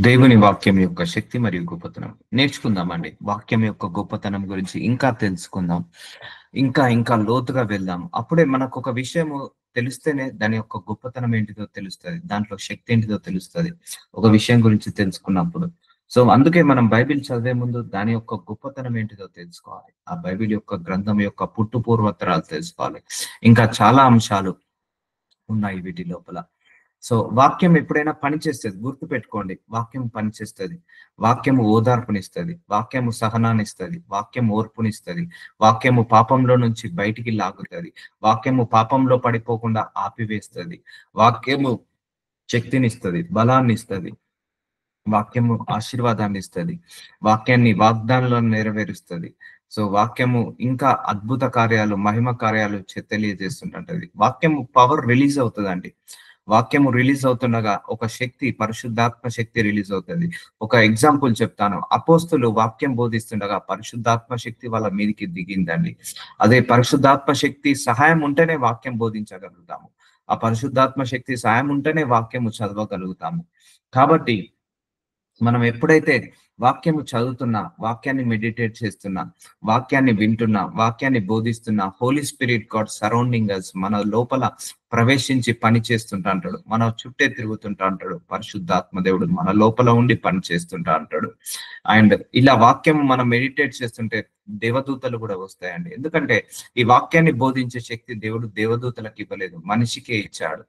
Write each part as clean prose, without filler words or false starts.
దేవుని వాక్యం యొక్క శక్తి మరియు గొప్పతనం నేర్చుకుందామండి. వాక్యం యొక్క గొప్పతనం గురించి ఇంకా తెలుసుకుందాం. ఇంకా ఇంకా లోతుగా వెళ్దాం. అప్పుడే మనకు ఒక విషయము తెలిస్తేనే దాని యొక్క గొప్పతనం ఏంటిదో తెలుస్తుంది, దాంట్లో శక్తి ఏంటిదో తెలుస్తుంది ఒక విషయం గురించి తెలుసుకున్నప్పుడు. సో అందుకే మనం బైబిల్ చదివే ముందు దాని యొక్క గొప్పతనం ఏంటిదో తెలుసుకోవాలి. ఆ బైబిల్ యొక్క గ్రంథం యొక్క పుట్టు పూర్వోత్తరాలు తెలుసుకోవాలి. ఇంకా చాలా అంశాలు ఉన్నాయి వీటి లోపల. సో వాక్యం ఎప్పుడైనా పనిచేస్తుంది, గుర్తు పెట్టుకోండి. వాక్యం పనిచేస్తుంది. వాక్యము ఓదార్పునిస్తుంది, వాక్యము సహనాన్నిస్తుంది, వాక్యం ఓర్పునిస్తుంది, వాక్యము పాపంలో నుంచి బయటికి లాగుతుంది, వాక్యము పాపంలో పడిపోకుండా ఆపివేస్తుంది, వాక్యము శక్తినిస్తుంది, బలాన్ని ఇస్తుంది, వాక్యము ఆశీర్వాదాన్ని ఇస్తుంది, వాక్యాన్ని వాగ్దానాలను నెరవేరుస్తుంది. సో వాక్యము ఇంకా అద్భుత కార్యాలు, మహిమ కార్యాలు తెలియజేస్తుంటది. వాక్యము పవర్ రిలీజ్ అవుతుందండి. వాక్యము రిలీజ్ అవుతుండగా ఒక శక్తి, పరిశుద్ధాత్మ శక్తి రిలీజ్ అవుతుంది. ఒక ఎగ్జాంపుల్ చెప్తాను. అపోస్తులు వాక్యం బోధిస్తుండగా పరిశుద్ధాత్మ శక్తి వాళ్ళ మీదకి దిగిందండి. అదే పరిశుద్ధాత్మ శక్తి సహాయం ఉంటేనే వాక్యం బోధించగలుగుతాము. ఆ పరిశుద్ధాత్మ శక్తి సహాయం ఉంటేనే వాక్యము చదవగలుగుతాము. కాబట్టి మనం ఎప్పుడైతే వాక్యము చదువుతున్నా, వాక్యాన్ని మెడిటేట్ చేస్తున్నా, వాక్యాన్ని వింటున్నా, వాక్యాన్ని బోధిస్తున్నా, హోలీ స్పిరిట్ గాడ్ సరౌండింగ్ అస్, మన లోపల ప్రవేశించి పని చేస్తుంటా అంటాడు. మన చుట్టే తిరుగుతుంటా అంటాడు. పరిశుద్ధాత్మ దేవుడు మన లోపల ఉండి పని చేస్తుంటా అంటాడు. అండ్ ఇలా వాక్యం మనం మెడిటేట్ చేస్తుంటే దేవదూతలు కూడా వస్తాయండి. ఎందుకంటే ఈ వాక్యాన్ని బోధించే శక్తి దేవుడు దేవదూతలకు ఇవ్వలేదు, మనిషికే ఇచ్చాడు.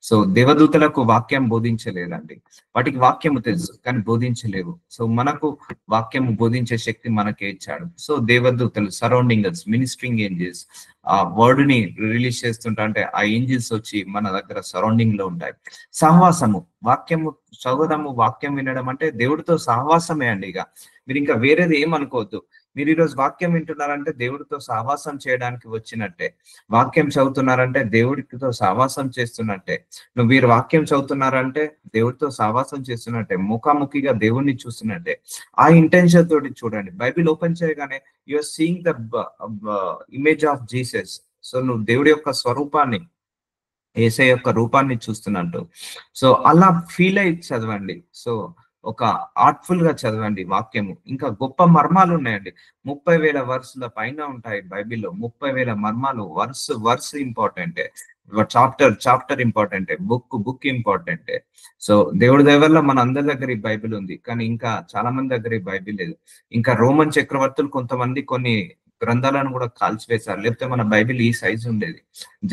సో దేవదూతలకు వాక్యం బోధించలేదండి. వాటికి వాక్యము తెలుసు కానీ బోధించలేవు. సో మనకు వాక్యము బోధించే శక్తి మనకే ఇచ్చాడు. సో దేవదూతలు సరౌండింగ్ అస్, మినిస్ట్రింగ్ ఏంజిల్స్ ఆ వర్డ్ ని రిలీజ్ చేస్తుంటా అంటే ఆ ఏంజిల్స్ వచ్చి మన దగ్గర సరౌండింగ్ లో ఉంటాయి. సహవాసము, వాక్యము చదవడము, వాక్యం వినడం అంటే దేవుడితో సహవాసమే అండి. ఇక మీరు ఇంకా వేరేది ఏమనుకోవద్దు. మీరు ఈరోజు వాక్యం వింటున్నారంటే దేవుడితో సహవాసం చేయడానికి వచ్చినట్టే. వాక్యం చదువుతున్నారంటే దేవుడితో సహవాసం చేస్తున్నట్టే. మీరు వాక్యం చదువుతున్నారంటే దేవుడితో సహవాసం చేస్తున్నట్టే, ముఖాముఖిగా దేవుణ్ణి చూస్తున్నట్టే. ఆ ఇంటెన్షన్ తోటి చూడండి. బైబిల్ ఓపెన్ చేయగానే you're seeing the image of Jesus. So నువ్వు దేవుడి యొక్క స్వరూపాన్ని, యేసయ్య యొక్క రూపాన్ని చూస్తున్నట్టు. సో అలా ఫీల్ అయ్యి చదవండి. సో ఒక ఆర్ట్ఫుల్ గా చదవండి వాక్యము. ఇంకా గొప్ప మర్మాలు ఉన్నాయండి. 30,000 వర్సుల పైన ఉంటాయి బైబిల్లో. 30,000 మర్మాలు. వర్స్ ఇంపార్టెంటే, చాప్టర్ ఇంపార్టెంటే, బుక్ ఇంపార్టెంటే. సో దేవుడి దయ వల్ల మన అందరి దగ్గర ఈ బైబిల్ ఉంది, కానీ ఇంకా చాలా మంది దగ్గర ఈ బైబిల్ లేదు. ఇంకా రోమన్ చక్రవర్తులు కొంతమంది కొన్ని గ్రంథాలను కూడా కాల్చివేశారు. లేకపోతే మన బైబిల్ ఈ సైజ్ ఉండేది.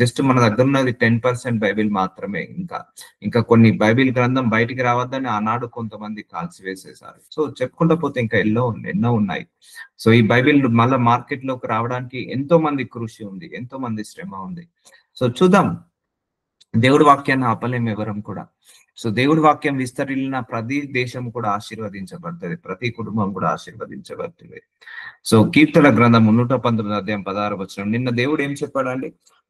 జస్ట్ మన దగ్గర ఉన్నది 10% బైబిల్ మాత్రమే. ఇంకా కొన్ని బైబిల్ గ్రంథం బయటికి రావద్దని ఆనాడు కొంతమంది కాల్చివేసేశారు. సో చెప్పుకుంటూ పోతే ఇంకా ఎన్నో ఉన్నాయి. సో ఈ బైబిల్ మళ్ళీ మార్కెట్ లోకి రావడానికి ఎంతో మంది కృషి ఉంది, ఎంతో మంది శ్రమ ఉంది. సో చూద్దాం. దేవుడి వాక్యాన్ని ఆపలేం ఎవరం కూడా. సో దేవుడి వాక్యం విస్తరిల్లిన ప్రతి దేశం కూడా ఆశీర్వదించబడుతుంది, ప్రతి కుటుంబం కూడా ఆశీర్వదించబడుతుంది. సో కీర్తన గ్రంథం 119:16 నిన్న దేవుడు ఏం చెప్పాడండి?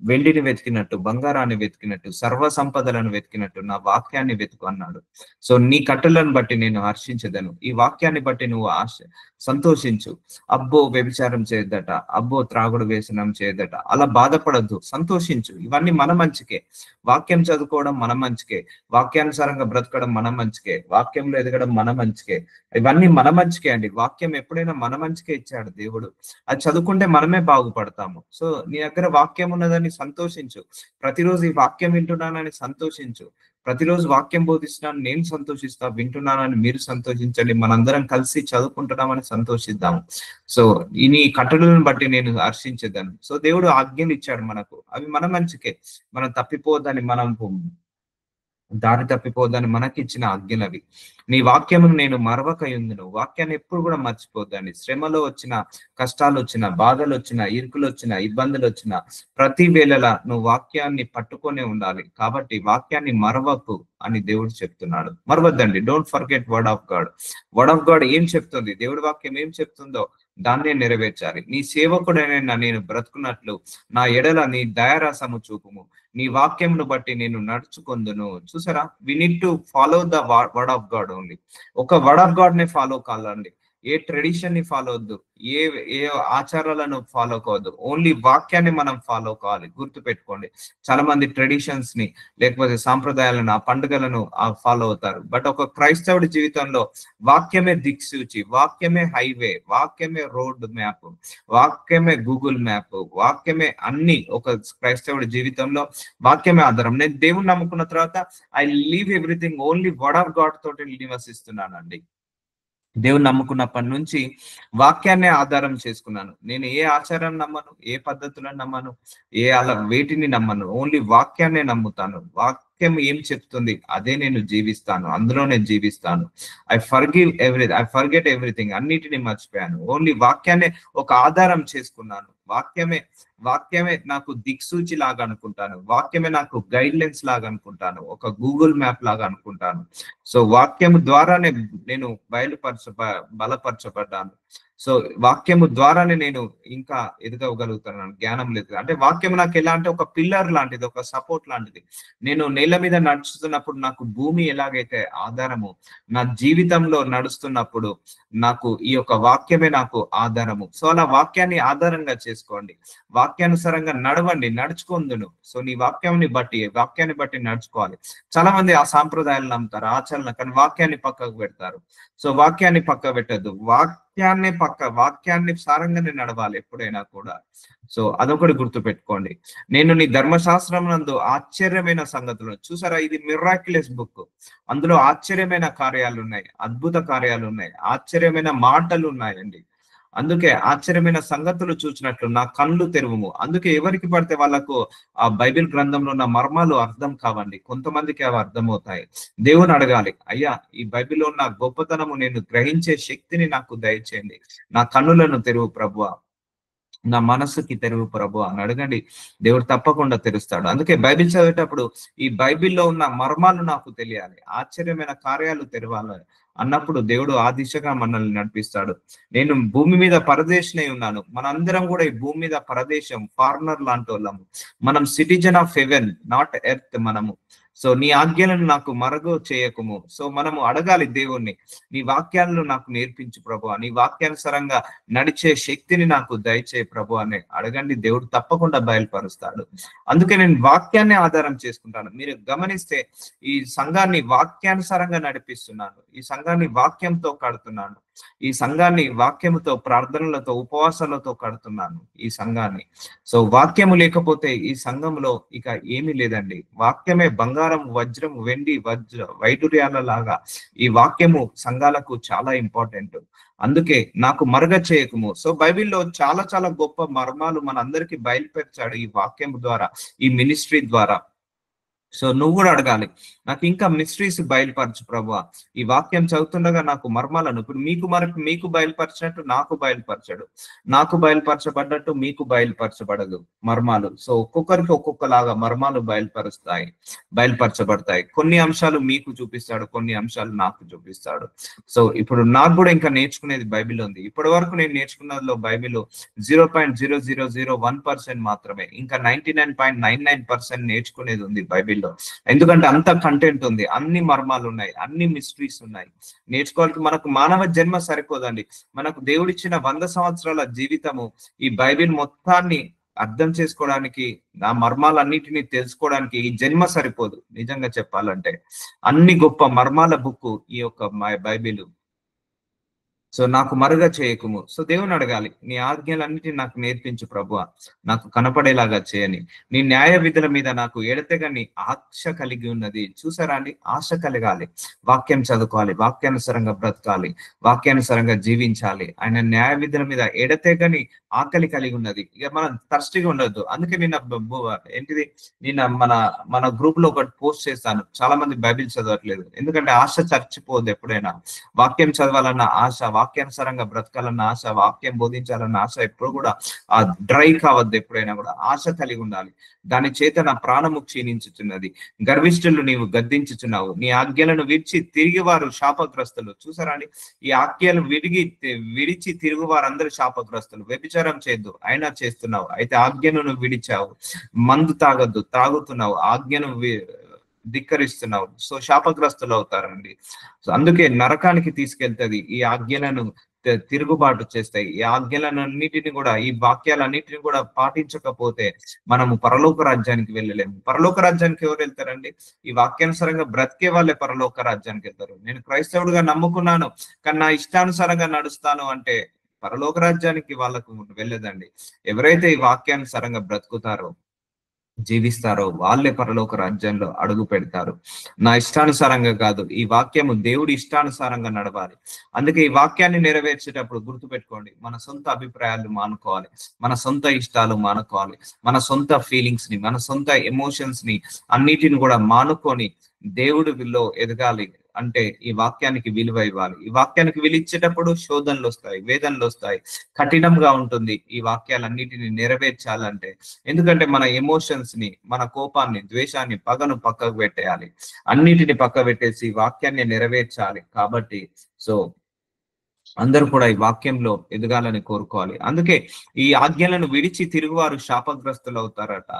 వెండిని వెతికినట్టు, బంగారాన్ని వెతికినట్టు, సర్వ సంపదలను వెతికినట్టు నా వాక్యాన్ని వెతుకు అన్నాడు. సో నీ కట్టలను బట్టి నేను హర్షించదను, ఈ వాక్యాన్ని బట్టి నువ్వు సంతోషించు. అబ్బో వ్యభిచారం చేయదట, అబ్బో త్రాగుడు వ్యసనం చేయదట, అలా బాధపడద్దు, సంతోషించు. ఇవన్నీ మన మంచికే. వాక్యం చదువుకోవడం మన మంచికే, వాక్యానుసారంగా బ్రతకడం మన మంచికే, వాక్యంలో ఎదగడం మన మంచికే. ఇవన్నీ మన మంచికే అండి. వాక్యం ఎప్పుడైనా మన మంచికే ఇచ్చాడు దేవుడు. అది చదువుకుంటే మనమే బాగుపడతాము. సో నీ దగ్గర వాక్యం ఉన్నదని సంతోషించు. ప్రతిరోజు ఈ వాక్యం వింటున్నానని సంతోషించు. ప్రతిరోజు వాక్యం బోధిస్తున్నాను, నేను సంతోషిస్తా, వింటున్నానని మీరు సంతోషించండి. మనందరం కలిసి చదువుకుంటున్నామని సంతోషిద్దాము. సో నీ కట్టడలను బట్టి నేను హర్షించేదాన్ని. సో దేవుడు ఆజ్ఞలు ఇచ్చాడు మనకు, అవి మన మంచికే. మనం తప్పిపోద్దని, మనం దారి తప్పిపోద్దని మనకిచ్చిన ఆజ్ఞలవి. నీ వాక్యమును నేను మరవకయుందును. వాక్యాన్ని ఎప్పుడు కూడా మర్చిపోద్దని. శ్రమలో వచ్చిన, కష్టాలు వచ్చిన, బాధలు వచ్చిన, ఇరుకులు వచ్చిన, ఇబ్బందులు వచ్చిన ప్రతి వేళలా నువ్వు వాక్యాన్ని పట్టుకొనే ఉండాలి. కాబట్టి వాక్యాన్ని మరవకు అని దేవుడు చెప్తున్నాడు. మరవద్దండి. Don't forget word of God. Word of God ఏం చెప్తుంది, దేవుడి వాక్యం ఏం చెప్తుందో దాన్నే నెరవేర్చాలి. నీ సేవకుడైన నేను బ్రతుకున్నట్లు నా ఎడల నీ దయారసము చూపుము, నీ వాక్యంను బట్టి నేను నడుచుకొందును. చూసారా, we need to follow the word of God only. ఒక వర్డ్ ఆఫ్ గాడ్ నే ఫాలో కాలండి. ఏ ట్రెడిషన్ ని ఫాలో అవద్దు, ఏ ఏ ఆచారాలను ఫాలో కావద్దు. ఓన్లీ వాక్యాన్ని మనం ఫాలో కావాలి. గుర్తు పెట్టుకోండి. చాలా మంది ట్రెడిషన్స్ ని లేకపోతే సాంప్రదాయాలను, ఆ పండుగలను ఫాలో అవుతారు. బట్ ఒక క్రైస్తవుడి జీవితంలో వాక్యమే దిక్సూచి, వాక్యమే హైవే, వాక్యమే రోడ్ మ్యాప్, వాక్యమే గూగుల్ మ్యాప్, వాక్యమే అన్ని. ఒక క్రైస్తవుడి జీవితంలో వాక్యమే ఆధారం. నేను దేవుని నమ్ముకున్న తర్వాత I leave everything, only word of God తోటి నివసిస్తున్నానండి. దేవుని నమ్ముకున్నప్పటి నుంచి వాక్యాన్నే ఆధారం చేసుకున్నాను. నేను ఏ ఆచారాన్ని నమ్మను, ఏ పద్ధతులను నమ్మను, వేటిని నమ్మను. ఓన్లీ వాక్యాన్నే నమ్ముతాను. వాక్యం ఏం చెప్తుంది అదే నేను జీవిస్తాను, అందులో నేను జీవిస్తాను. ఐ ఫర్గెట్ ఎవ్రీథింగ్, అన్నిటిని మర్చిపోయాను. ఓన్లీ వాక్యాన్నే ఒక ఆధారం చేసుకున్నాను. వాక్యమే నాకు దిక్సూచి లాగా అనుకుంటాను. వాక్యమే నాకు గైడ్ లైన్స్ లాగా అనుకుంటాను. ఒక గూగుల్ మ్యాప్ లాగా అనుకుంటాను. సో వాక్యము ద్వారానే నేను బలపరచబడ్డాను. సో వాక్యము ద్వారానే నేను ఇంకా ఎదగగలుగుతున్నాను. జ్ఞానం లేదు అంటే వాక్యం నాకు ఎలా అంటే ఒక పిల్లర్ లాంటిది, ఒక సపోర్ట్ లాంటిది. నేను నేల మీద నడుస్తున్నప్పుడు నాకు భూమి ఎలాగైతే ఆధారము, నా జీవితంలో నడుస్తున్నప్పుడు నాకు ఈ యొక్క వాక్యమే నాకు ఆధారము. సో అలా వాక్యాన్ని ఆధారంగా చేసుకోండి. వాక్యానుసారంగా నడవండి, నడుచుకుందును. సో నీ వాక్యాన్ని బట్టి నడుచుకోవాలి. చాలా మంది ఆ సాంప్రదాయాలు నమ్ముతారు, ఆచరణ, కానీ వాక్యాన్ని పక్కకు పెడతారు. సో వాక్యాన్ని పక్క పెట్టద్దు. వాక్యాన్ని సారంగానే నడవాలి ఎప్పుడైనా కూడా. సో అదొకటి గుర్తు పెట్టుకోండి. నేను నీ ధర్మశాస్త్రం నందు ఆశ్చర్యమైన సంగతులు చూసారా, ఇది మిరాక్యులస్ బుక్. అందులో ఆశ్చర్యమైన కార్యాలు ఉన్నాయి, అద్భుత కార్యాలు ఉన్నాయి, ఆశ్చర్యమైన మాటలు ఉన్నాయండి. అందుకే ఆశ్చర్యమైన సంగతులు చూసినట్లు నా కళ్ళు తెరువుము. అందుకే ఎవరికి పడితే వాళ్ళకు ఆ బైబిల్ గ్రంథంలో ఉన్న మర్మాలు అర్థం కావండి. కొంతమందికి అవి అర్థమవుతాయి. దేవుని అడగాలి, అయ్యా ఈ బైబిల్లో ఉన్న గొప్పతనము నేను గ్రహించే శక్తిని నాకు దయచేయండి. నా కన్నులను తెరువు ప్రభువా, నా మనస్సుకి తెరువు ప్రభు అని అడగండి. దేవుడు తప్పకుండా తెరుస్తాడు. అందుకే బైబిల్ చదివేటప్పుడు ఈ బైబిల్లో ఉన్న మర్మాలు నాకు తెలియాలి, ఆశ్చర్యమైన కార్యాలు తెరవాలి అన్నప్పుడు దేవుడు ఆ దిశగా మనల్ని నడిపిస్తాడు. నేను భూమి మీద పరదేశినై ఉన్నాను. మనందరం కూడా ఈ భూమి మీద పరదేశం, ఫారినర్ లాంటి వాళ్ళము. మనం citizen of haven, not earth మనము. సో నీ ఆజ్ఞలను నాకు మరుగు చేయకుము. సో మనము అడగాలి దేవుణ్ణి, నీ వాక్యాలను నాకు నేర్పించు ప్రభు, నీ వాక్యానుసారంగా నడిచే శక్తిని నాకు దయచేయ ప్రభు అని అడగండి. దేవుడు తప్పకుండా బయలుపరుస్తాడు. అందుకే నేను వాక్యాన్ని ఆధారం చేసుకుంటాను. మీరు గమనిస్తే ఈ సంఘాన్ని వాక్యానుసారంగా నడిపిస్తున్నాను, ఈ సంఘాన్ని వాక్యంతో కడుతున్నాను, ఈ సంఘాన్ని వాక్యముతో, ప్రార్థనలతో, ఉపవాసాలతో కడుతున్నాను ఈ సంఘాన్ని. సో వాక్యము లేకపోతే ఈ సంఘంలో ఇక ఏమీ లేదండి. వాక్యమే బంగారం, వజ్రం, వెండి, వైడూర్యాల లాగా ఈ వాక్యము సంఘాలకు చాలా ఇంపార్టెంట్. అందుకే నాకు మరుగ చేయకము. సో బైబిల్లో చాలా చాలా గొప్ప మర్మాలు మన అందరికీ బయలుపరిచాడు ఈ వాక్యం ద్వారా, ఈ మినిస్ట్రీ ద్వారా. సో నువ్వు కూడా అడగాలి, నాకు ఇంకా మిస్టరీస్ బయలుపరచు ప్రభువా. ఈ వాక్యం చదువుతుండగా నాకు మర్మాలను, ఇప్పుడు మీకు బయలుపరిచినట్టు నాకు బయలుపరచడు, నాకు బయలుపరచబడ్డట్టు మీకు బయలుపరచబడదు మర్మాలు. సో ఒక్కొక్కరికి ఒక్కొక్కలాగా మర్మాలు బయలుపరచబడతాయి. కొన్ని అంశాలు మీకు చూపిస్తాడు, కొన్ని అంశాలు నాకు చూపిస్తాడు. సో ఇప్పుడు నాకు కూడా ఇంకా నేర్చుకునేది బైబిల్ ఉంది. ఇప్పటి వరకు నేను నేర్చుకున్నదిలో బైబిల్ 0.0001% మాత్రమే. ఇంకా 99.99% నేర్చుకునేది ఉంది బైబిల్లో. ఎందుకంటే అంత కంటెంట్ ఉంది, అన్ని మర్మాలు ఉన్నాయి, అన్ని మిస్టరీస్ ఉన్నాయి. నేర్చుకోవాలంటే మనకు మానవ జన్మ సరిపోదండి. మనకు దేవుడిచ్చిన 100 సంవత్సరాల జీవితము ఈ బైబిల్ మొత్తాన్ని అర్థం చేసుకోవడానికి, ఆ మర్మాలన్నిటిని తెలుసుకోవడానికి ఈ జన్మ సరిపోదు. నిజంగా చెప్పాలంటే అన్ని గొప్ప మర్మాల బుక్ ఈ యొక్క బైబిల్. సో నాకు మరుగ చేయకుము. సో దేవుని అడగాలి, నీ ఆజ్ఞలన్నిటిని నాకు నేర్పించు ప్రభువా, నాకు కనపడేలాగా చేయని. నీ న్యాయ విధుల మీద నాకు ఎడతెగని ఆశ కలిగి ఉన్నది. చూసారా అండి, ఆశ కలగాలి. వాక్యం చదువుకోవాలి, వాక్యానుసారంగా బ్రతకాలి, వాక్యానుసారంగా జీవించాలి. ఆయన న్యాయ విధుల మీద ఎడతెగని ఆకలి కలిగి ఉన్నది. ఇక మనం థర్స్టీగా ఉండొద్దు. అందుకే నిన్న మన గ్రూప్ లో ఒకటి పోస్ట్ చేస్తాను. చాలా మంది బైబిల్ చదవట్లేదు, ఎందుకంటే ఆశ చచ్చిపోదు. ఎప్పుడైనా వాక్యం చదవాలన్న ఆశ, వాక్యానుసారంగా బ్రతకాలన్న ఆశ, వాక్యం బోధించాలన్న ఆశ ఎప్పుడు కూడా ఆ డ్రై కావద్దు. ఎప్పుడైనా కూడా ఆశ కలిగి ఉండాలి. దాని చేత నా ప్రాణము క్షీణించుచున్నది, గర్విష్ఠులు నీవు గద్దించుచున్నావు. నీ ఆజ్ఞలను విడిచి తిరిగి వారు శాపగ్రస్తులు. చూసారా అండి, ఈ ఆజ్ఞలు విడిచి తిరుగు వారందరూ శాపగ్రస్తులు. వ్యభిచారం చేయొద్దు, అయినా చేస్తున్నావు, అయితే ఆజ్ఞను నువ్వు విడిచావు. మందు తాగొద్దు, తాగుతున్నావు, ఆజ్ఞను ధిక్కరిస్తున్నావు. సో శాపగ్రస్తులు అవుతారండి. సో అందుకే నరకానికి తీసుకెళ్తుంది ఈ ఆజ్ఞలను తిరుగుబాటు చేస్తాయి. ఈ ఆజ్ఞలన్నిటిని కూడా, ఈ వాక్యాలన్నిటిని కూడా పాటించకపోతే మనము పరలోక రాజ్యానికి వెళ్ళలేము. పరలోక రాజ్యానికి ఎవరు వెళ్తారండి? ఈ వాక్యానుసారంగా బ్రతికే వాళ్ళే పరలోక రాజ్యానికి వెళ్తారు. నేను క్రైస్తవుడిగా నమ్ముకున్నాను కానీ నా ఇష్టానుసారంగా నడుస్తాను అంటే పరలోక రాజ్యానికి వాళ్ళకు వెళ్ళదండి. ఎవరైతే ఈ వాక్యానుసారంగా బ్రతుకుతారో, జీవిస్తారో వాళ్ళే పరలోక రాజ్యంలో అడుగు పెడతారు. నా ఇష్టానుసారంగా కాదు, ఈ వాక్యము దేవుడి ఇష్టానుసారంగా నడవాలి. అందుకే ఈ వాక్యాన్ని నెరవేర్చేటప్పుడు గుర్తుపెట్టుకోండి, మన సొంత అభిప్రాయాలు మానుకోవాలి, మన సొంత ఇష్టాలు మానుకోవాలి, మన సొంత ఫీలింగ్స్ ని, మన సొంత ఎమోషన్స్ ని అన్నిటిని కూడా మానుకొని దేవుడిలో ఎదగాలి. అంటే ఈ వాక్యానికి విలువ ఇవ్వాలి. ఈ వాక్యానికి విలువిచ్చేటప్పుడు శోధనలు వస్తాయి, వేదనలు వస్తాయి, కఠినంగా ఉంటుంది ఈ వాక్యాలన్నిటిని నెరవేర్చాలంటే. ఎందుకంటే మన ఎమోషన్స్ ని, మన కోపాన్ని, ద్వేషాన్ని, పగను పక్కకు పెట్టేయాలి. అన్నిటిని పక్క పెట్టేసి వాక్యాన్ని నెరవేర్చాలి. కాబట్టి సో అందరూ కూడా ఈ వాక్యంలో ఎదగాలని కోరుకోవాలి. అందుకే ఈ ఆజ్ఞలను విడిచి తిరుగువారు శాపగ్రస్తులు అవుతారట.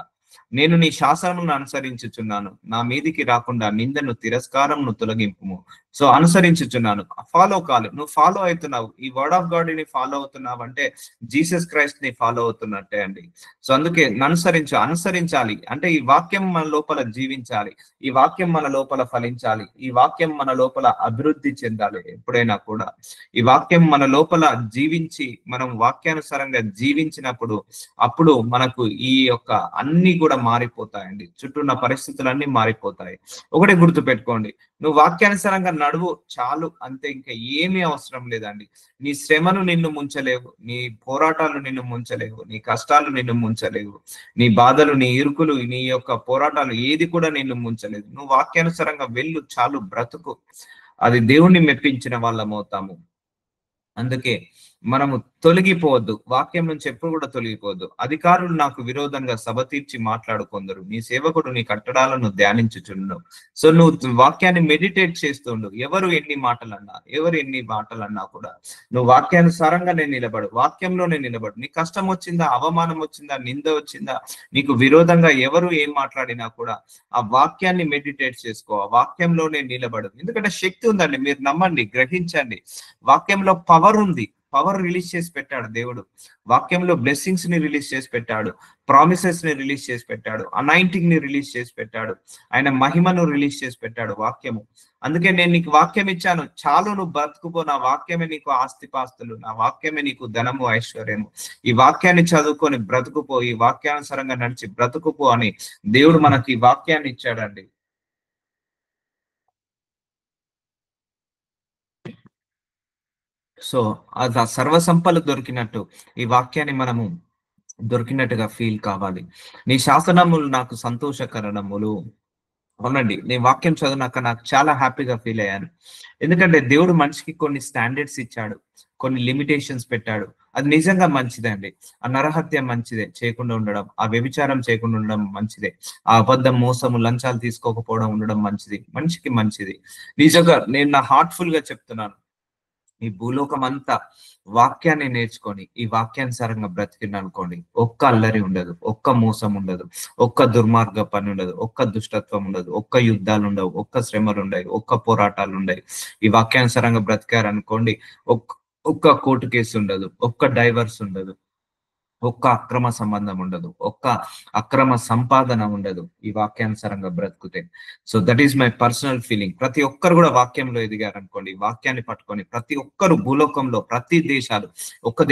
నేను నీ శాసనమును అనుసరించుచున్నాను, నా మీదికి రాకుండా నిందను తిరస్కారమును తొలగింపుము. సో అనుసరించుచున్నాను, ఫాలో కాదు, నువ్వు ఫాలో అవుతున్నావు. ఈ వర్డ్ ఆఫ్ గాడ్ ని ఫాలో అవుతున్నావు అంటే జీసస్ క్రైస్ట్ ని ఫాలో అవుతున్నట్టే అండి. సో అందుకే అనుసరించాలి అంటే ఈ వాక్యం మన లోపల జీవించాలి, ఈ వాక్యం మన లోపల ఫలించాలి, ఈ వాక్యం మన లోపల అభివృద్ధి చెందాలి. ఎప్పుడైనా కూడా ఈ వాక్యం మన లోపల జీవించి మనం వాక్యానుసారంగా జీవించినప్పుడు అప్పుడు మనకు ఈ యొక్క అన్ని కూడా మారిపోతాయండి. చుట్టూ ఉన్న పరిస్థితులన్నీ మారిపోతాయి. ఒకటే గుర్తు పెట్టుకోండి, నువ్వు వాక్యానుసారంగా నడువు చాలు, అంతే, ఇంకా ఏమీ అవసరం లేదండి. నీ శ్రమను నిన్ను ముంచలేవు, నీ పోరాటాలు నిన్ను ముంచలేవు, నీ కష్టాలు నిన్ను ముంచలేవు, నీ బాధలు, నీ ఇరుకులు, నీ యొక్క పోరాటాలు ఏది కూడా నిన్ను ముంచలేదు. నువ్వు వాక్యానుసారంగా వెళ్ళు చాలు, బ్రతుకు. అది దేవుణ్ణి మెప్పించిన వాళ్ళం అవుతాము. అందుకే మనము తొలగిపోవద్దు, వాక్యం నుంచి ఎప్పుడు కూడా తొలగిపోవద్దు. అధికారులు నాకు విరోధంగా సభ తీర్చి మాట్లాడుకొందరు, నీ సేవకుడు నీ కట్టడాలను ధ్యానించుచుండు. సో నువ్వు వాక్యాన్ని మెడిటేట్ చేస్తుండు. ఎవరు ఎన్ని మాటలన్నా కూడా నువ్వు వాక్యానుసారంగా నేను నిలబడు, వాక్యంలోనే నిలబడు. నీ కష్టం వచ్చిందా, అవమానం వచ్చిందా, నింద వచ్చిందా, నీకు విరోధంగా ఎవరు ఏం మాట్లాడినా కూడా ఆ వాక్యాన్ని మెడిటేట్ చేసుకో, ఆ వాక్యంలోనే నిలబడు. ఎందుకంటే శక్తి ఉందండి, మీరు నమ్మండి, గ్రహించండి. వాక్యంలో పవర్ ఉంది, పవర్ రిలీజ్ చేసి పెట్టాడు దేవుడు. వాక్యంలో బ్లెస్సింగ్స్ ని రిలీజ్ చేసి పెట్టాడు, ప్రామిసెస్ ని రిలీజ్ చేసి పెట్టాడు, అనాయింటింగ్ ని రిలీజ్ చేసి పెట్టాడు, ఆయన మహిమను రిలీజ్ చేసి పెట్టాడు వాక్యము. అందుకే నేను నీకు వాక్యం ఇచ్చాను చాలు, నువ్వు బ్రతుకుపో, నా వాక్యమే నీకు ఆస్తిపాస్తులు, నా వాక్యమే నీకు ధనము ఐశ్వర్యము. ఈ వాక్యాన్ని చదువుకొని బ్రతుకుపో, ఈ వాక్యానుసారంగా నడిచి బ్రతుకుపో అని దేవుడు మనకి ఈ వాక్యాన్ని ఇచ్చాడండి. సో అది ఆ సర్వసంపలు దొరికినట్టు ఈ వాక్యాన్ని మనము దొరికినట్టుగా ఫీల్ కావాలి. నీ శాసనములు నాకు సంతోషకరణములు. అవునండి, నేను వాక్యం చదివినాక నాకు చాలా హ్యాపీగా ఫీల్ అయ్యాను. ఎందుకంటే దేవుడు మనిషికి కొన్ని స్టాండర్డ్స్ ఇచ్చాడు, కొన్ని లిమిటేషన్స్ పెట్టాడు. అది నిజంగా మంచిదే అండి. ఆ నరహత్య మంచిదే, చేయకుండా ఉండడం, ఆ వ్యభిచారం చేయకుండా ఉండడం మంచిదే, ఆ అబద్ధం, మోసము, లంచాలు తీసుకోకపోవడం ఉండడం మంచిది, మనిషికి మంచిది. నిజంగా నేను నా హార్ట్ఫుల్ గా చెప్తున్నాను, ఈ భూలోకం అంతా వాక్యాన్ని నేర్చుకొని ఈ వాక్యానుసారంగా బ్రతికింది అనుకోండి, ఒక్క అల్లరి ఉండదు, ఒక్క మోసం ఉండదు, ఒక్క దుర్మార్గ పని ఉండదు, ఒక్క దుష్టత్వం ఉండదు, ఒక్క యుద్ధాలు ఉండవు, ఒక్క శ్రమలు ఉండవు, ఒక్క పోరాటాలు ఉండవు. ఈ వాక్యానుసారంగా బ్రతికారనుకోండి, ఒక్క కోర్టు కేసు ఉండదు, ఒక్క డైవర్స్ ఉండదు, ఒక్క అక్రమ సంబంధం ఉండదు, ఒక్క అక్రమ సంపాదన ఉండదు ఈ వాక్యానుసారంగా బ్రతుకుతే. So that is my personal feeling. ప్రతి ఒక్కరు కూడా వాక్యంలో ఎదిగారు అనుకోండి, వాక్యాన్ని పట్టుకొని ప్రతి ఒక్కరు భూలోకంలో, ప్రతి దేశాలు, ఒక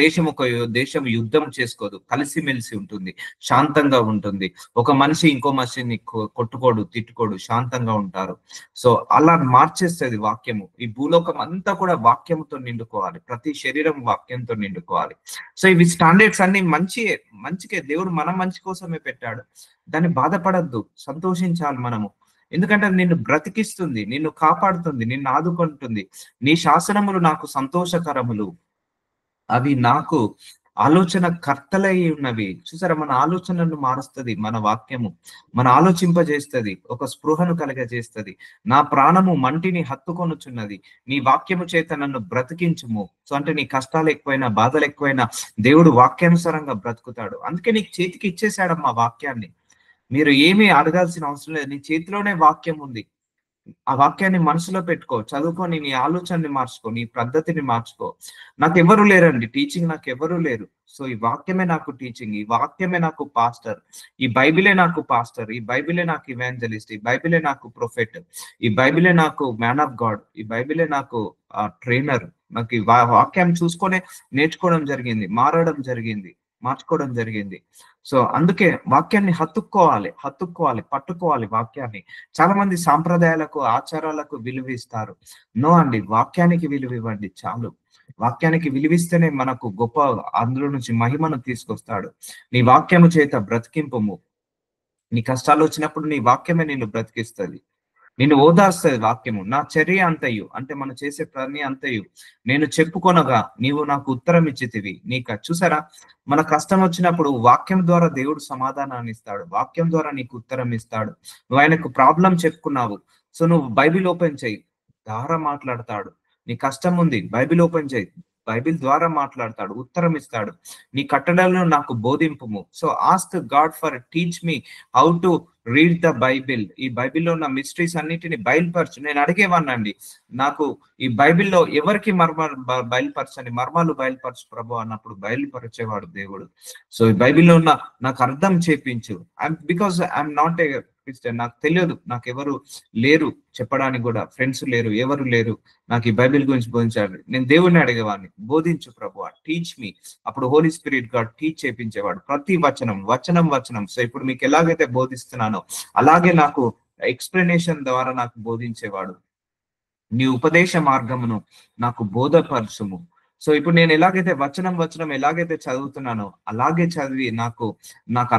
దేశం యుద్ధం చేసుకోదు, కలిసిమెలిసి ఉంటుంది, శాంతంగా ఉంటుంది. ఒక మనిషి ఇంకో మనిషిని కొట్టుకోడు, తిట్టుకోడు, శాంతంగా ఉంటారు. సో అలా మార్చేస్తుంది వాక్యము. ఈ భూలోకం అంతా కూడా వాక్యంతో నిండుకోవాలి, ప్రతి శరీరం వాక్యంతో నిండుకోవాలి. సో ఇవి స్టాండర్డ్స్ అన్ని మంచికే, దేవుడు మన మంచి కోసమే పెట్టాడు. దాన్ని బాధపడద్దు, సంతోషించాలి మనము. ఎందుకంటే అది నిన్ను బ్రతికిస్తుంది, నిన్ను కాపాడుతుంది, నిన్ను ఆదుకుంటుంది. నీ శాసనములు నాకు సంతోషకరములు, అవి నాకు ఆలోచన కర్తలై ఉన్నవి. చూసారా, మన ఆలోచనను మారుస్తుంది మన వాక్యము, మన ఆలోచింపజేస్తుంది, ఒక స్పృహను కలగజేస్తుంది. నా ప్రాణము మంటిని హత్తుకొనుచున్నది, నీ వాక్యము చేత నన్ను బ్రతికించుము. సో అంటే నీ కష్టాలు ఎక్కువైనా, బాధలు ఎక్కువైనా దేవుడు వాక్యానుసారంగా బ్రతుకుతాడు. అందుకే నీకు చేతికి ఇచ్చేసాడమ్మా వాక్యాన్ని. మీరు ఏమీ అడగాల్సిన అవసరం లేదు, నీ చేతిలోనే వాక్యం ఉంది. ఆ వాక్యాన్ని మనసులో పెట్టుకో, చదువుకొని నీ ఆలోచనని మార్చుకో, నీ పద్ధతిని మార్చుకో. నాకెవ్వరు లేరండి, టీచింగ్ నాకెవ్వరు లేరు. సో ఈ వాక్యమే నాకు టీచింగ్, ఈ వాక్యమే నాకు పాస్టర్, ఈ బైబిలే నాకు పాస్టర్, ఈ బైబిలే నాకు ఇవాంజలిస్ట్, ఈ బైబిలే నాకు ప్రొఫెట్, ఈ బైబిలే నాకు మ్యాన్ ఆఫ్ గాడ్, ఈ బైబిలే నాకు ట్రైనర్. నాకు ఈ వాక్యాన్ని చూసుకొనే నేర్చుకోవడం జరిగింది, మారడం జరిగింది, మార్చుకోవడం జరిగింది. సో అందుకే వాక్యాన్ని హత్తుక్కోవాలి, పట్టుకోవాలి వాక్యాన్ని. చాలా మంది సాంప్రదాయాలకు, ఆచారాలకు విలువ ఇస్తారు. నో అండి, వాక్యానికి విలువ ఇవ్వండి చాలు. వాక్యానికి విలువిస్తేనే మనకు గొప్ప, అందులో నుంచి మహిమను తీసుకొస్తాడు. నీ వాక్యము చేత బ్రతికింపుము. నీ కష్టాలు వచ్చినప్పుడు నీ వాక్యమే నిన్ను బ్రతికిస్తది, నిన్ను ఓదార్స్తది వాక్యము. నా చర్య అంతయు, అంటే మనం చేసే పని అంతయు నేను చెప్పుకొనగా నీవు నాకు ఉత్తరం ఇచ్చితివి. నీకు చూసారా, మన కష్టం వచ్చినప్పుడు వాక్యం ద్వారా దేవుడు సమాధానాన్ని ఇస్తాడు, వాక్యం ద్వారా నీకు ఉత్తరం ఇస్తాడు. నువ్వు ఆయనకు ప్రాబ్లం చెప్పుకున్నావు, సో నువ్వు బైబిల్ ఓపెన్ చేయి, ద్వారా మాట్లాడతాడు. నీ కష్టం ఉంది, బైబిల్ ఓపెన్ చేయి, బైబిల్ ద్వారా మాట్లాడతాడు, ఉత్తరం ఇస్తాడు. నీ కట్టడలను నాకు బోధింపుము. So ask God for teach me how to read the Bible. ఈ బైబిల్లో ఉన్న మిస్టరీస్ అన్నిటిని బయలుపరచు. నేను అడిగేవాడినండి, నాకు ఈ బైబిల్లో ఎవరికి బయలుపరచని మర్మాలు బయలుపరచు ప్రభు అన్నప్పుడు బయలుపరిచేవాడు దేవుడు. సో ఈ బైబిల్లో ఉన్న నాకు అర్థం చేపించు. Because I'm not a Christian, నాకు తెలియదు, నాకు ఎవరు లేరు చెప్పడానికి, కూడా ఫ్రెండ్స్ లేరు, ఎవరు లేరు నాకు ఈ బైబిల్ గురించి బోధించాడు. నేను దేవుడిని అడిగేవాడిని, బోధించు ప్రభు, టీచ్ మీ. అప్పుడు హోలీ స్పిరిట్ గాడ్ టీచ్ చేపించేవాడు, ప్రతి వచనం వచనం వచనం. సో ఇప్పుడు మీకు ఎలాగైతే బోధిస్తున్నానో అలాగే నాకు ఎక్స్ప్లెనేషన్ ద్వారా నాకు బోధించేవాడు. నీ ఉపదేశ మార్గమును నాకు బోధపరచుము. సో ఇప్పుడు నేను ఎలాగైతే వచనం వచనం ఎలాగైతే చదువుతున్నానో అలాగే చదివి నాకు నాకు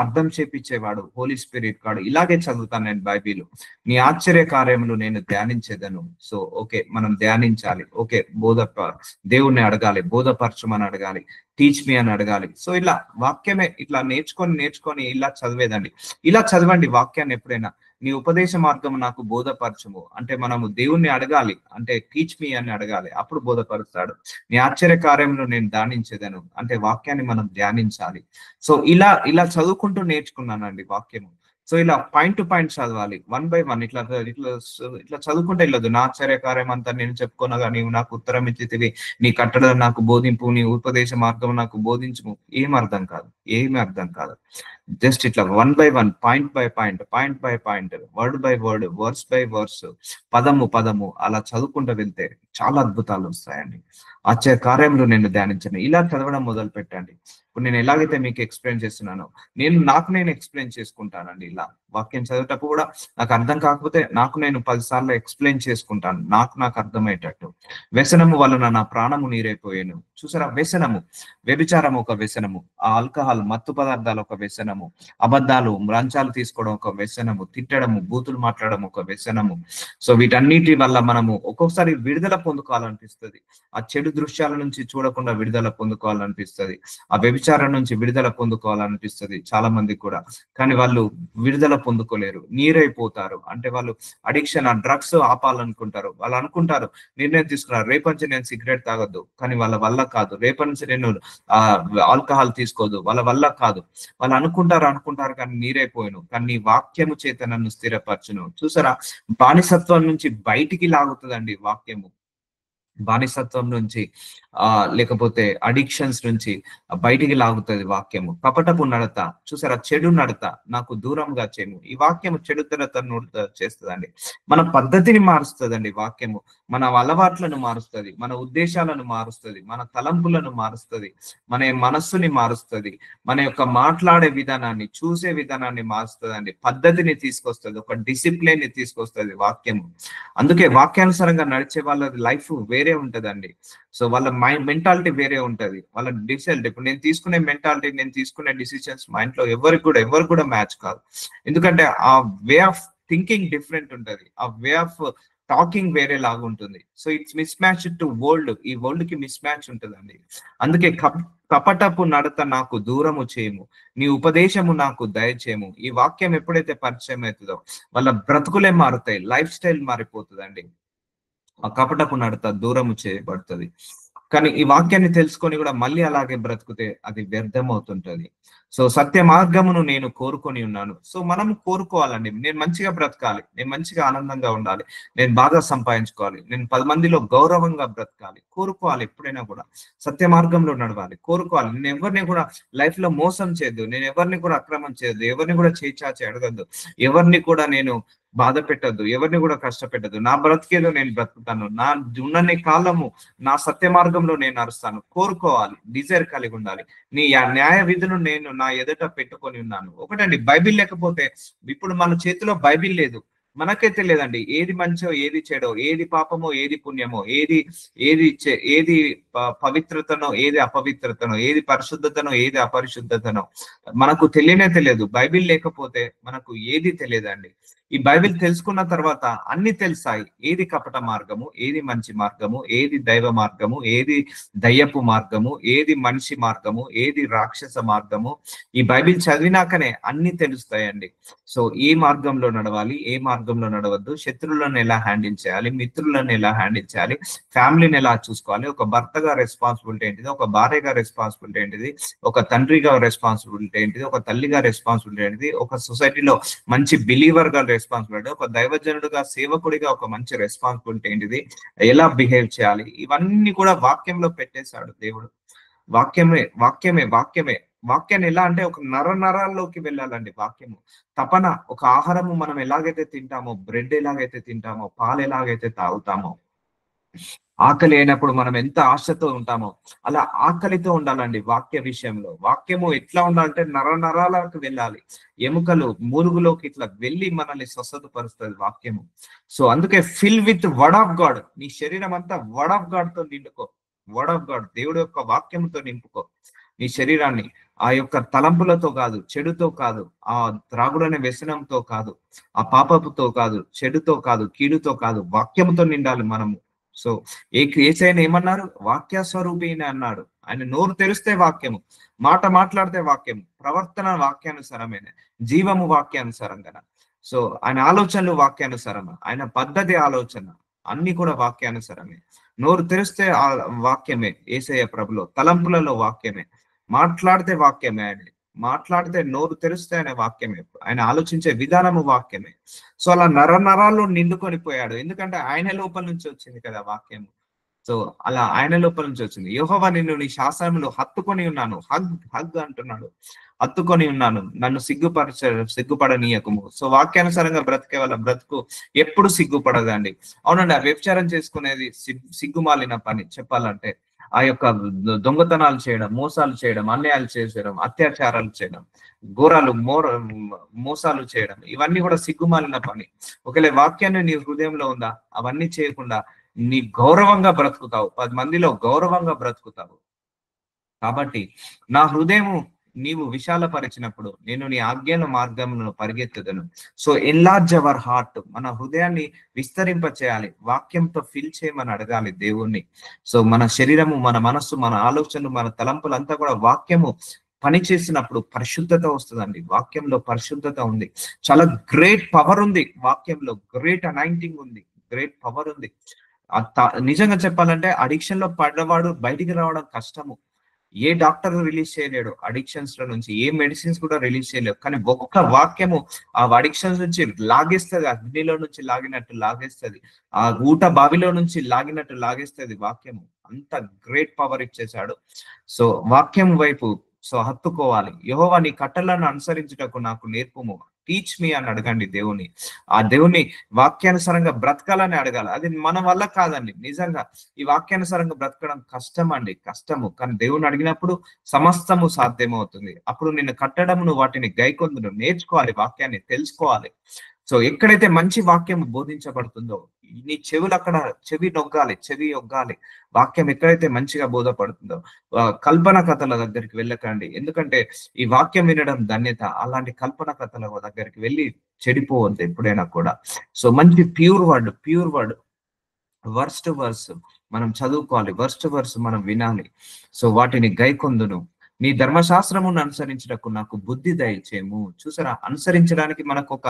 అర్థం చేపించేవాడు హోలీ స్పిరిట్ గాడు. ఇలాగే చదువుతాను నేను బైబిల్. నీ ఆశ్చర్య కార్యములు నేను ధ్యానించేదను. సో ఓకే, మనం ధ్యానించాలి. ఓకే, దేవుణ్ణి అడగాలి, బోధపరచమని అడగాలి, టీచ్ మీ అని అడగాలి. సో ఇలా వాక్యమే ఇట్లా నేర్చుకొని ఇలా చదివేదండి. ఇలా చదవండి వాక్యాన్ని ఎప్పుడైనా. నీ ఉపదేశ మార్గం నాకు బోధపరచము, అంటే మనము దేవుణ్ణి అడగాలి, అంటే టీచ్ మీ అని అడగాలి, అప్పుడు బోధపరుస్తాడు. నీ ఆశ్చర్య కార్యంలో నేను ధ్యానించేదను, అంటే వాక్యాన్ని మనం ధ్యానించాలి. సో ఇలా చదువుకుంటూ నేర్చుకున్నానండి వాక్యము. సో ఇలా పాయింట్ టు పాయింట్ చదవాలి, 1 by 1 ఇట్లా ఇట్లా ఇట్లా చదువుకుంటే వెళ్ళదు. నా ఆశ్చర్యకార్యం అంతా నేను చెప్పుకోనగా నీవు నాకు ఉత్తరం ఇచ్చితివి, నీ కట్టడ నాకు బోధింపు, నీ ఉపదేశ మార్గం నాకు బోధించుము. ఏమి అర్థం కాదు. జస్ట్ ఇట్లా 1 by 1, point by point, word by word, verse by verse, పదము అలా చదువుకుంటూ వెళ్తే చాలా అద్భుతాలు వస్తాయండి. ఆశ్చర్య కార్యంలో నేను ధ్యానించను. ఇలా చదవడం మొదలు పెట్టండి. ఇప్పుడు నేను ఎలాగైతే మీకు ఎక్స్ప్లెయిన్ చేస్తున్నానో నేను ఎక్స్ప్లెయిన్ చేసుకుంటానండి. ఇలా వాక్యం చదివేటప్పుడు కూడా నాకు అర్థం కాకపోతే నేను 10 సార్లు ఎక్స్ప్లెయిన్ చేసుకుంటాను, నాకు అర్థమయ్యేటట్టు. వ్యసనము వలన నా ప్రాణము నీరైపోయాను. చూసారా, వ్యభిచారం ఒక వ్యసనము, ఆ ఆల్కహాల్ మత్తు పదార్థాలు ఒక వ్యసనము, అబద్ధాలు లంచాలు తీసుకోవడం ఒక వ్యసనము, తిట్టడము బూతులు మాట్లాడడం ఒక వ్యసనము. సో వీటన్నిటి వల్ల మనము ఒక్కొక్కసారి విడుదల పొందుకోవాలనిపిస్తుంది. ఆ చెడు దృశ్యాల నుంచి చూడకుండా విడుదల పొందుకోవాలనిపిస్తుంది, ఆ వ్యభిచారం నుంచి విడుదల పొందుకోవాలనిపిస్తుంది చాలా మందికి కూడా. కానీ వాళ్ళు విడుదల పొందుకోలేరు, నీరైపోతారు. అంటే వాళ్ళు అడిక్షన్, ఆ డ్రగ్స్ ఆపాలనుకుంటారు. వాళ్ళు అనుకుంటారు, నిర్ణయం తీసుకున్నారు, రేపటి నుంచి నేను సిగరెట్ తాగొద్దు, కానీ వాళ్ళ వల్ల కాదు. రేపటి నుంచి నేను ఆల్కహాల్ తీసుకోదు, వాళ్ళ వల్ల కాదు. వాళ్ళు అనుకుంటారు కానీ నీరైపోయాను. కానీ నీ వాక్యము చేత నన్ను స్థిరపరచును. చూసారా, బానిసత్వం నుంచి బయటికి లాగుతుందండి వాక్యము. బానిసత్వం నుంచి లేకపోతే అడిక్షన్స్ నుంచి బయటికి లాగుతుంది వాక్యము. కపటపు నడత, చూసారా, చెడు నడత నాకు దూరంగా చేయము. ఈ వాక్యము చెడు చేస్తుందండి. మన పద్ధతిని మారుస్తుందండి వాక్యము. మన అలవాట్లను మారుస్తుంది, మన ఉద్దేశాలను మారుస్తుంది, మన తలంపులను మారుస్తుంది, మన మనస్సుని మారుస్తుంది, మన యొక్క మాట్లాడే విధానాన్ని, చూసే విధానాన్ని మారుస్తుందండి. పద్ధతిని తీసుకొస్తుంది, ఒక డిసిప్లిన్ ని తీసుకొస్తుంది వాక్యము. అందుకే వాక్యానుసారంగా నడిచే వాళ్ళ లైఫ్ వేరే ఉంటదండి. సో వాళ్ళ మెంటాలిటీ వేరే ఉంటది, వాళ్ళ డిసైడ్. ఇప్పుడు నేను తీసుకునే మెంటాలిటీ, నేను తీసుకునే డిసిషన్స్ మా ఇంట్లో ఎవరు కూడా మ్యాచ్ కాదు. ఎందుకంటే ఆ వే ఆఫ్ థింకింగ్ డిఫరెంట్ ఉంటది, ఆ వే ఆఫ్ టాకింగ్ వేరే లాగా ఉంటుంది. So it's miss match to world, ఈ వరల్డ్ కి మిస్ మ్యాచ్ ఉంటదండి. అందుకే కపటపు నడత నాకు దూరము చేయము, నీ ఉపదేశము నాకు దయచేయము. ఈ వాక్యం ఎప్పుడైతే పరిచయం అవుతుందో వాళ్ళ బ్రతుకులే మారుతాయి, లైఫ్ స్టైల్ మారిపోతుందండి. ఆ కపటపు నడత దూరము చేయబడుతుంది. కానీ ఈ వాక్యాన్ని తెలుసుకొని కూడా మళ్ళీ అలాగే బ్రతికితే అది వ్యర్థం అవుతుంటది. సో సత్య మార్గమును నేను కోరుకొని ఉన్నాను. సో మనం కోరుకోవాలండి. నేను మంచిగా బ్రతకాలి, నేను మంచిగా ఆనందంగా ఉండాలి, నేను బాగా సంపాదించుకోవాలి, నేను 10 మందిలో గౌరవంగా బ్రతకాలి, కోరుకోవాలి. ఎప్పుడైనా కూడా సత్య మార్గంలో నడవాలి, కోరుకోవాలి. నేను ఎవరిని కూడా లైఫ్ లో మోసం చేయొద్దు, నేను ఎవరిని కూడా అక్రమం చేయొద్దు, ఎవరిని కూడా చేచాచి అడగద్దు, ఎవరిని కూడా నేను బాధ పెట్టద్దు, ఎవరిని కూడా కష్టపెట్టద్దు. నా బ్రతికేదో నేను బ్రతుకుతాను, నా ఉన్నన్ని కాలము నా సత్య మార్గంలో నేను నడుస్తాను. కోరుకోవాలి, డిజైర్ కలిగి ఉండాలి. నీ న్యాయ విధులు నేను నా ఎదుట పెట్టుకొని ఉన్నాను. ఒకటండి, బైబిల్ లేకపోతే, ఇప్పుడు మన చేతిలో బైబిల్ లేదు, మనకే తెలియదండి ఏది మంచో ఏది చెడో, ఏది పాపమో ఏది పుణ్యమో, ఏది ఏది ఏది పవిత్రతనో ఏది అపవిత్రతనో, ఏది పరిశుద్ధతనో ఏది అపరిశుద్ధతనో మనకు తెలియదు. బైబిల్ లేకపోతే మనకు ఏది తెలియదండి. ఈ బైబిల్ తెలుసుకున్న తర్వాత అన్ని తెలుసాయి. ఏది కపట మార్గము, ఏది మంచి మార్గము, ఏది దైవ మార్గము, ఏది దయ్యపు మార్గము, ఏది మనిషి మార్గము, ఏది రాక్షస మార్గము. ఈ బైబిల్ చదివినాకనే అన్ని తెలుస్తాయండి. సో ఏ మార్గంలో నడవాలి, ఏ మార్గంలో నడవద్దు, శత్రువులను ఎలా హ్యాండిల్ చేయాలి, మిత్రులను ఎలా హ్యాండిల్ చేయాలి, ఫ్యామిలీని ఎలా చూసుకోవాలి, ఒక భర్తగా రెస్పాన్సిబిలిటీ ఏంటిది, ఒక భార్యగా రెస్పాన్సిబిలిటీ ఏంటిది, ఒక తండ్రిగా రెస్పాన్సిబిలిటీ ఏంటిది, ఒక తల్లిగా రెస్పాన్సిబిలిటీ ఏంటిది, ఒక సొసైటీలో మంచి బిలీవర్ గా రెస్పాన్సిబిలిటీ, ఒక దైవజనుడుగా సేవకుడిగా ఒక మంచి రెస్పాన్సిబిలిటీ ఏంటిది, ఎలా బిహేవ్ చేయాలి, ఇవన్నీ కూడా వాక్యంలో పెట్టేశాడు దేవుడు. వాక్యమే. వాక్యాన్ని ఎలా అంటే ఒక నరాల్లోకి వెళ్ళాలండి వాక్యము. తపన, ఒక ఆహారము మనం ఎలాగైతే తింటామో, బ్రెడ్ ఎలాగైతే తింటామో, పాలు ఎలాగైతే తాగుతామో, ఆకలి అయినప్పుడు మనం ఎంత ఆశతో ఉంటామో అలా ఆకలితో ఉండాలండి వాక్య విషయంలో. వాక్యము ఎట్లా ఉండాలంటే నరాలకు వెళ్ళాలి, ఎముకలు మూలుగులోకి ఇట్లా వెళ్ళి మనల్ని స్వస్థతపరుస్తుంది వాక్యము. సో అందుకే fill with word of God. నీ శరీరం అంతా వర్డ్ ఆఫ్ గాడ్ తో నిండుకో. వర్డ్ ఆఫ్ గాడ్, దేవుడు యొక్క వాక్యంతో నింపుకో నీ శరీరాన్ని. ఆ యొక్క తలంపులతో కాదు, చెడుతో కాదు, ఆ త్రాగుడనే వ్యసనంతో కాదు, ఆ పాపపుతో కాదు, చెడుతో కాదు, కీడుతో కాదు, వాక్యముతో నిండాలి మనము. సో ఏసైనా ఏమన్నారు, వాక్య స్వరూపిణి అన్నాడు. ఆయన నోరు తెరిస్తే వాక్యము, మాట మాట్లాడితే వాక్యము, ప్రవర్తన వాక్యానుసారమైన, జీవము వాక్యానుసారంగా. సో ఆయన ఆలోచనలు వాక్యానుసారమ, ఆయన పద్ధతి ఆలోచన అన్ని కూడా వాక్యానుసారమే. నోరు తెరిస్తే ఆ వాక్యమే ఏసయ్య ప్రభులో, తలంపులలో వాక్యమే, మాట్లాడితే వాక్యమే, ఆయన మాట్లాడితే నోరు తెరిస్తే ఆయన వాక్యమే, ఆయన ఆలోచించే విధానము వాక్యమే. సో అలా నరాల్లో నిండుకొని పోయాడు, ఎందుకంటే ఆయన లోపల నుంచి వచ్చింది కదా వాక్యము. సో అలా ఆయన లోపల నుంచి వచ్చింది. యెహోవా నిన్ను నీ శాసనములు హత్తుకొని ఉన్నాను, హగ్ అంటున్నాడు, హత్తుకొని ఉన్నాను, నన్ను సిగ్గుపడనీయకము. సో వాక్యానుసారంగా బ్రతికే వాళ్ళ బ్రతుకు ఎప్పుడు సిగ్గుపడదండి. అవునండి, ఆ వ్యభిచారం చేసుకునేది సిగ్గుమాలిన పని చెప్పాలంటే. ఆ యొక్క దొంగతనాలు చేయడం, మోసాలు చేయడం, అన్యాయాలు చేయడం, అత్యాచారాలు చేయడం, ఘోరాలు మోసాలు చేయడం, ఇవన్నీ కూడా సిగ్గుమాలిన పని. ఒకవేళ వాక్యాన్ని నీ హృదయంలో ఉందా, అవన్నీ చేయకుండా నీ గౌరవంగా బ్రతుకుతావు, 10 మందిలో గౌరవంగా బ్రతుకుతావు. కాబట్టి నా హృదయము నీవు విశాలపరిచినప్పుడు నేను నీ ఆజ్ఞల మార్గములను పరిగెత్తుదను. సో ఎన్లార్జ్ అవర్ హార్ట్, మన హృదయాన్ని విస్తరింప చేయాలి, వాక్యంతో ఫిల్ చేయమని అడగాలి దేవుణ్ణి. సో మన శరీరము, మన మనస్సు, మన ఆలోచనలు, మన తలంపులంతా కూడా వాక్యము పని చేసినప్పుడు పరిశుద్ధత వస్తుందండి. వాక్యంలో పరిశుద్ధత ఉంది, చాలా గ్రేట్ పవర్ ఉంది వాక్యంలో, గ్రేట్ అనాయింటింగ్ ఉంది, గ్రేట్ పవర్ ఉంది. నిజంగా చెప్పాలంటే అడిక్షన్ లో పడ్డవాడు బయటికి రావడం కష్టము. ఏ డాక్టర్ రిలీజ్ చేయలేడు అడిక్షన్స్ లో నుంచి, ఏ మెడిసిన్స్ కూడా రిలీజ్ చేయలేవు. కానీ ఒక్క వాక్యము ఆ అడిక్షన్స్ నుంచి లాగేస్తుంది, అగ్నిలో నుంచి లాగినట్టు లాగేస్తుంది, ఆ ఊట బావిలో నుంచి లాగినట్టు లాగేస్తుంది వాక్యము. అంత గ్రేట్ పవర్ ఇచ్చేసాడు. సో వాక్యం వైపు హత్తుకోవాలి. యెహోవా నీ కట్టలను అనుసరించుటకు నాకు నేర్పుము, టీచ్ మీ అని అడగండి దేవుని. ఆ దేవుని వాక్యానుసారంగా బ్రతకాలని అడగాలి. అది మన వల్ల కాదండి. నిజంగా ఈ వాక్యానుసారంగా బ్రతకడం కష్టం అండి, కష్టము. కానీ దేవుని అడిగినప్పుడు సమస్తము సాధ్యమవుతుంది. అప్పుడు నిన్ను కట్టడమును వాటిని గైకొందును, నేర్చుకోవాలి, వాక్యాన్ని తెలుసుకోవాలి. సో ఎక్కడైతే మంచి వాక్యం బోధించబడుతుందో నీ చెవులు అక్కడ చెవి ఒగ్గాలి. వాక్యం ఎక్కడైతే మంచిగా బోధపడుతుందో, కల్పన కథల దగ్గరికి వెళ్ళకండి, ఎందుకంటే ఈ వాక్యం వినడం ధన్యత. అలాంటి కల్పన కథల దగ్గరికి వెళ్ళి చెడిపోవద్దు ఎప్పుడైనా కూడా. సో మంచి pure word verse to verse మనం చదువుకోవాలి, వర్స్ టు వర్స్ మనం వినాలి. సో వాటిని గైకొందును, నీ ధర్మశాస్త్రమును అనుసరించటకు నాకు బుద్ధి దయచేయము. చూసారా, అనుసరించడానికి మనకు ఒక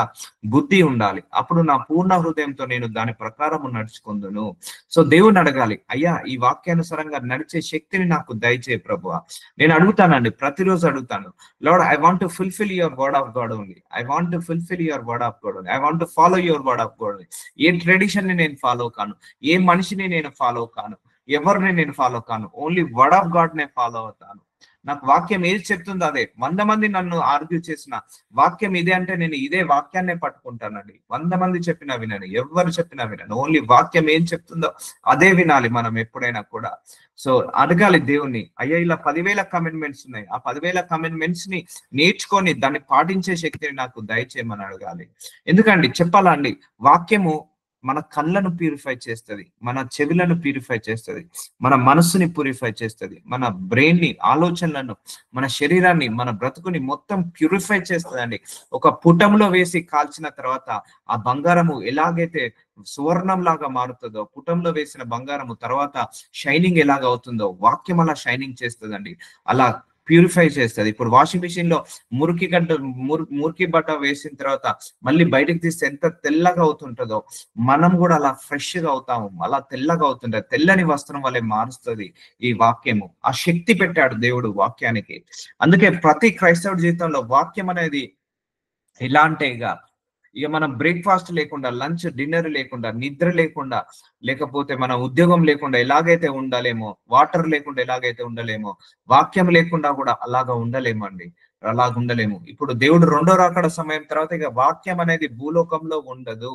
బుద్ధి ఉండాలి. అప్పుడు నా పూర్ణ హృదయంతో నేను దాని ప్రకారము నడుచుకుందును. సో దేవుని అడగాలి, అయ్యా ఈ వాక్యానుసారంగా నడిచే శక్తిని నాకు దయచేయి ప్రభువా. నేను అడుగుతానండి, ప్రతిరోజు అడుగుతాను, lord I want to fulfil your word of God only. I want to fulfil your word of God only. I want to follow your word of God only. A tradition ని నేను ఫాలో కాను, ఏ మనిషిని నేను follow కాను, ఎవరిని నేను follow కాను, only word of God నే ఫాలో అవుతాను. నాకు వాక్యం ఏది చెప్తుందో అదే. 100 మంది నన్ను ఆర్గ్యూ చేసిన వాక్యం ఇదే అంటే నేను ఇదే వాక్యాన్నే పట్టుకుంటానండి. 100 మంది చెప్పినా వినను, ఎవరు చెప్పినా వినను. ఓన్లీ వాక్యం ఏం చెప్తుందో అదే వినాలి మనం ఎప్పుడైనా కూడా. సో అడగాలి దేవుణ్ణి, అయ్యా ఇలా 10,000 కమిట్మెంట్స్ ఉన్నాయి, ఆ 10,000 కమిట్మెంట్స్ ని నేర్చుకొని దాన్ని పాటించే శక్తిని నాకు దయచేయమని అడగాలి. ఎందుకండి చెప్పాలా అండి, వాక్యము మన కళ్ళను ప్యూరిఫై చేస్తుంది, మన చెవులను ప్యూరిఫై చేస్తుంది, మన మనస్సుని ప్యూరిఫై చేస్తుంది, మన బ్రెయిన్ ని, ఆలోచనలను, మన శరీరాన్ని, మన బ్రతుకుని మొత్తం ప్యూరిఫై చేస్తుందండి. ఒక పుటంలో వేసి కాల్చిన తర్వాత ఆ బంగారము ఎలాగైతే సువర్ణం లాగా మారుతుందో, పుటంలో వేసిన బంగారము తర్వాత షైనింగ్ ఎలాగ అవుతుందో, వాక్యం అలా షైనింగ్ చేస్తుందండి, అలా ప్యూరిఫై చేస్తుంది. ఇప్పుడు వాషింగ్ మిషన్ లో మురికి బట్ట వేసిన తర్వాత మళ్ళీ బయటకు తీస్తే ఎంత తెల్లగా అవుతుంటుందో, మనం కూడా అలా ఫ్రెష్ గా అవుతాము, అలా తెల్లగా అవుతుంటది. తెల్లని వస్త్రం వల్లే మారుస్తుంది ఈ వాక్యము. ఆ శక్తి పెట్టాడు దేవుడు వాక్యానికి. అందుకే ప్రతి క్రైస్తవుడి జీవితంలో వాక్యం అనేది ఎలా అంటే ఇక మనం బ్రేక్ఫాస్ట్ లేకుండా, లంచ్ డిన్నర్ లేకుండా, నిద్ర లేకుండా, లేకపోతే మన ఉద్యోగం లేకుండా ఎలాగైతే ఉండలేమో, వాటర్ లేకుండా ఎలాగైతే ఉండలేమో, వాక్యం లేకుండా కూడా అలాగా ఉండలేమండి. అలాగ ఉండలేము. ఇప్పుడు దేవుడు రెండో రాకడ సమయం తర్వాత ఇక వాక్యం అనేది భూలోకంలో ఉండదు.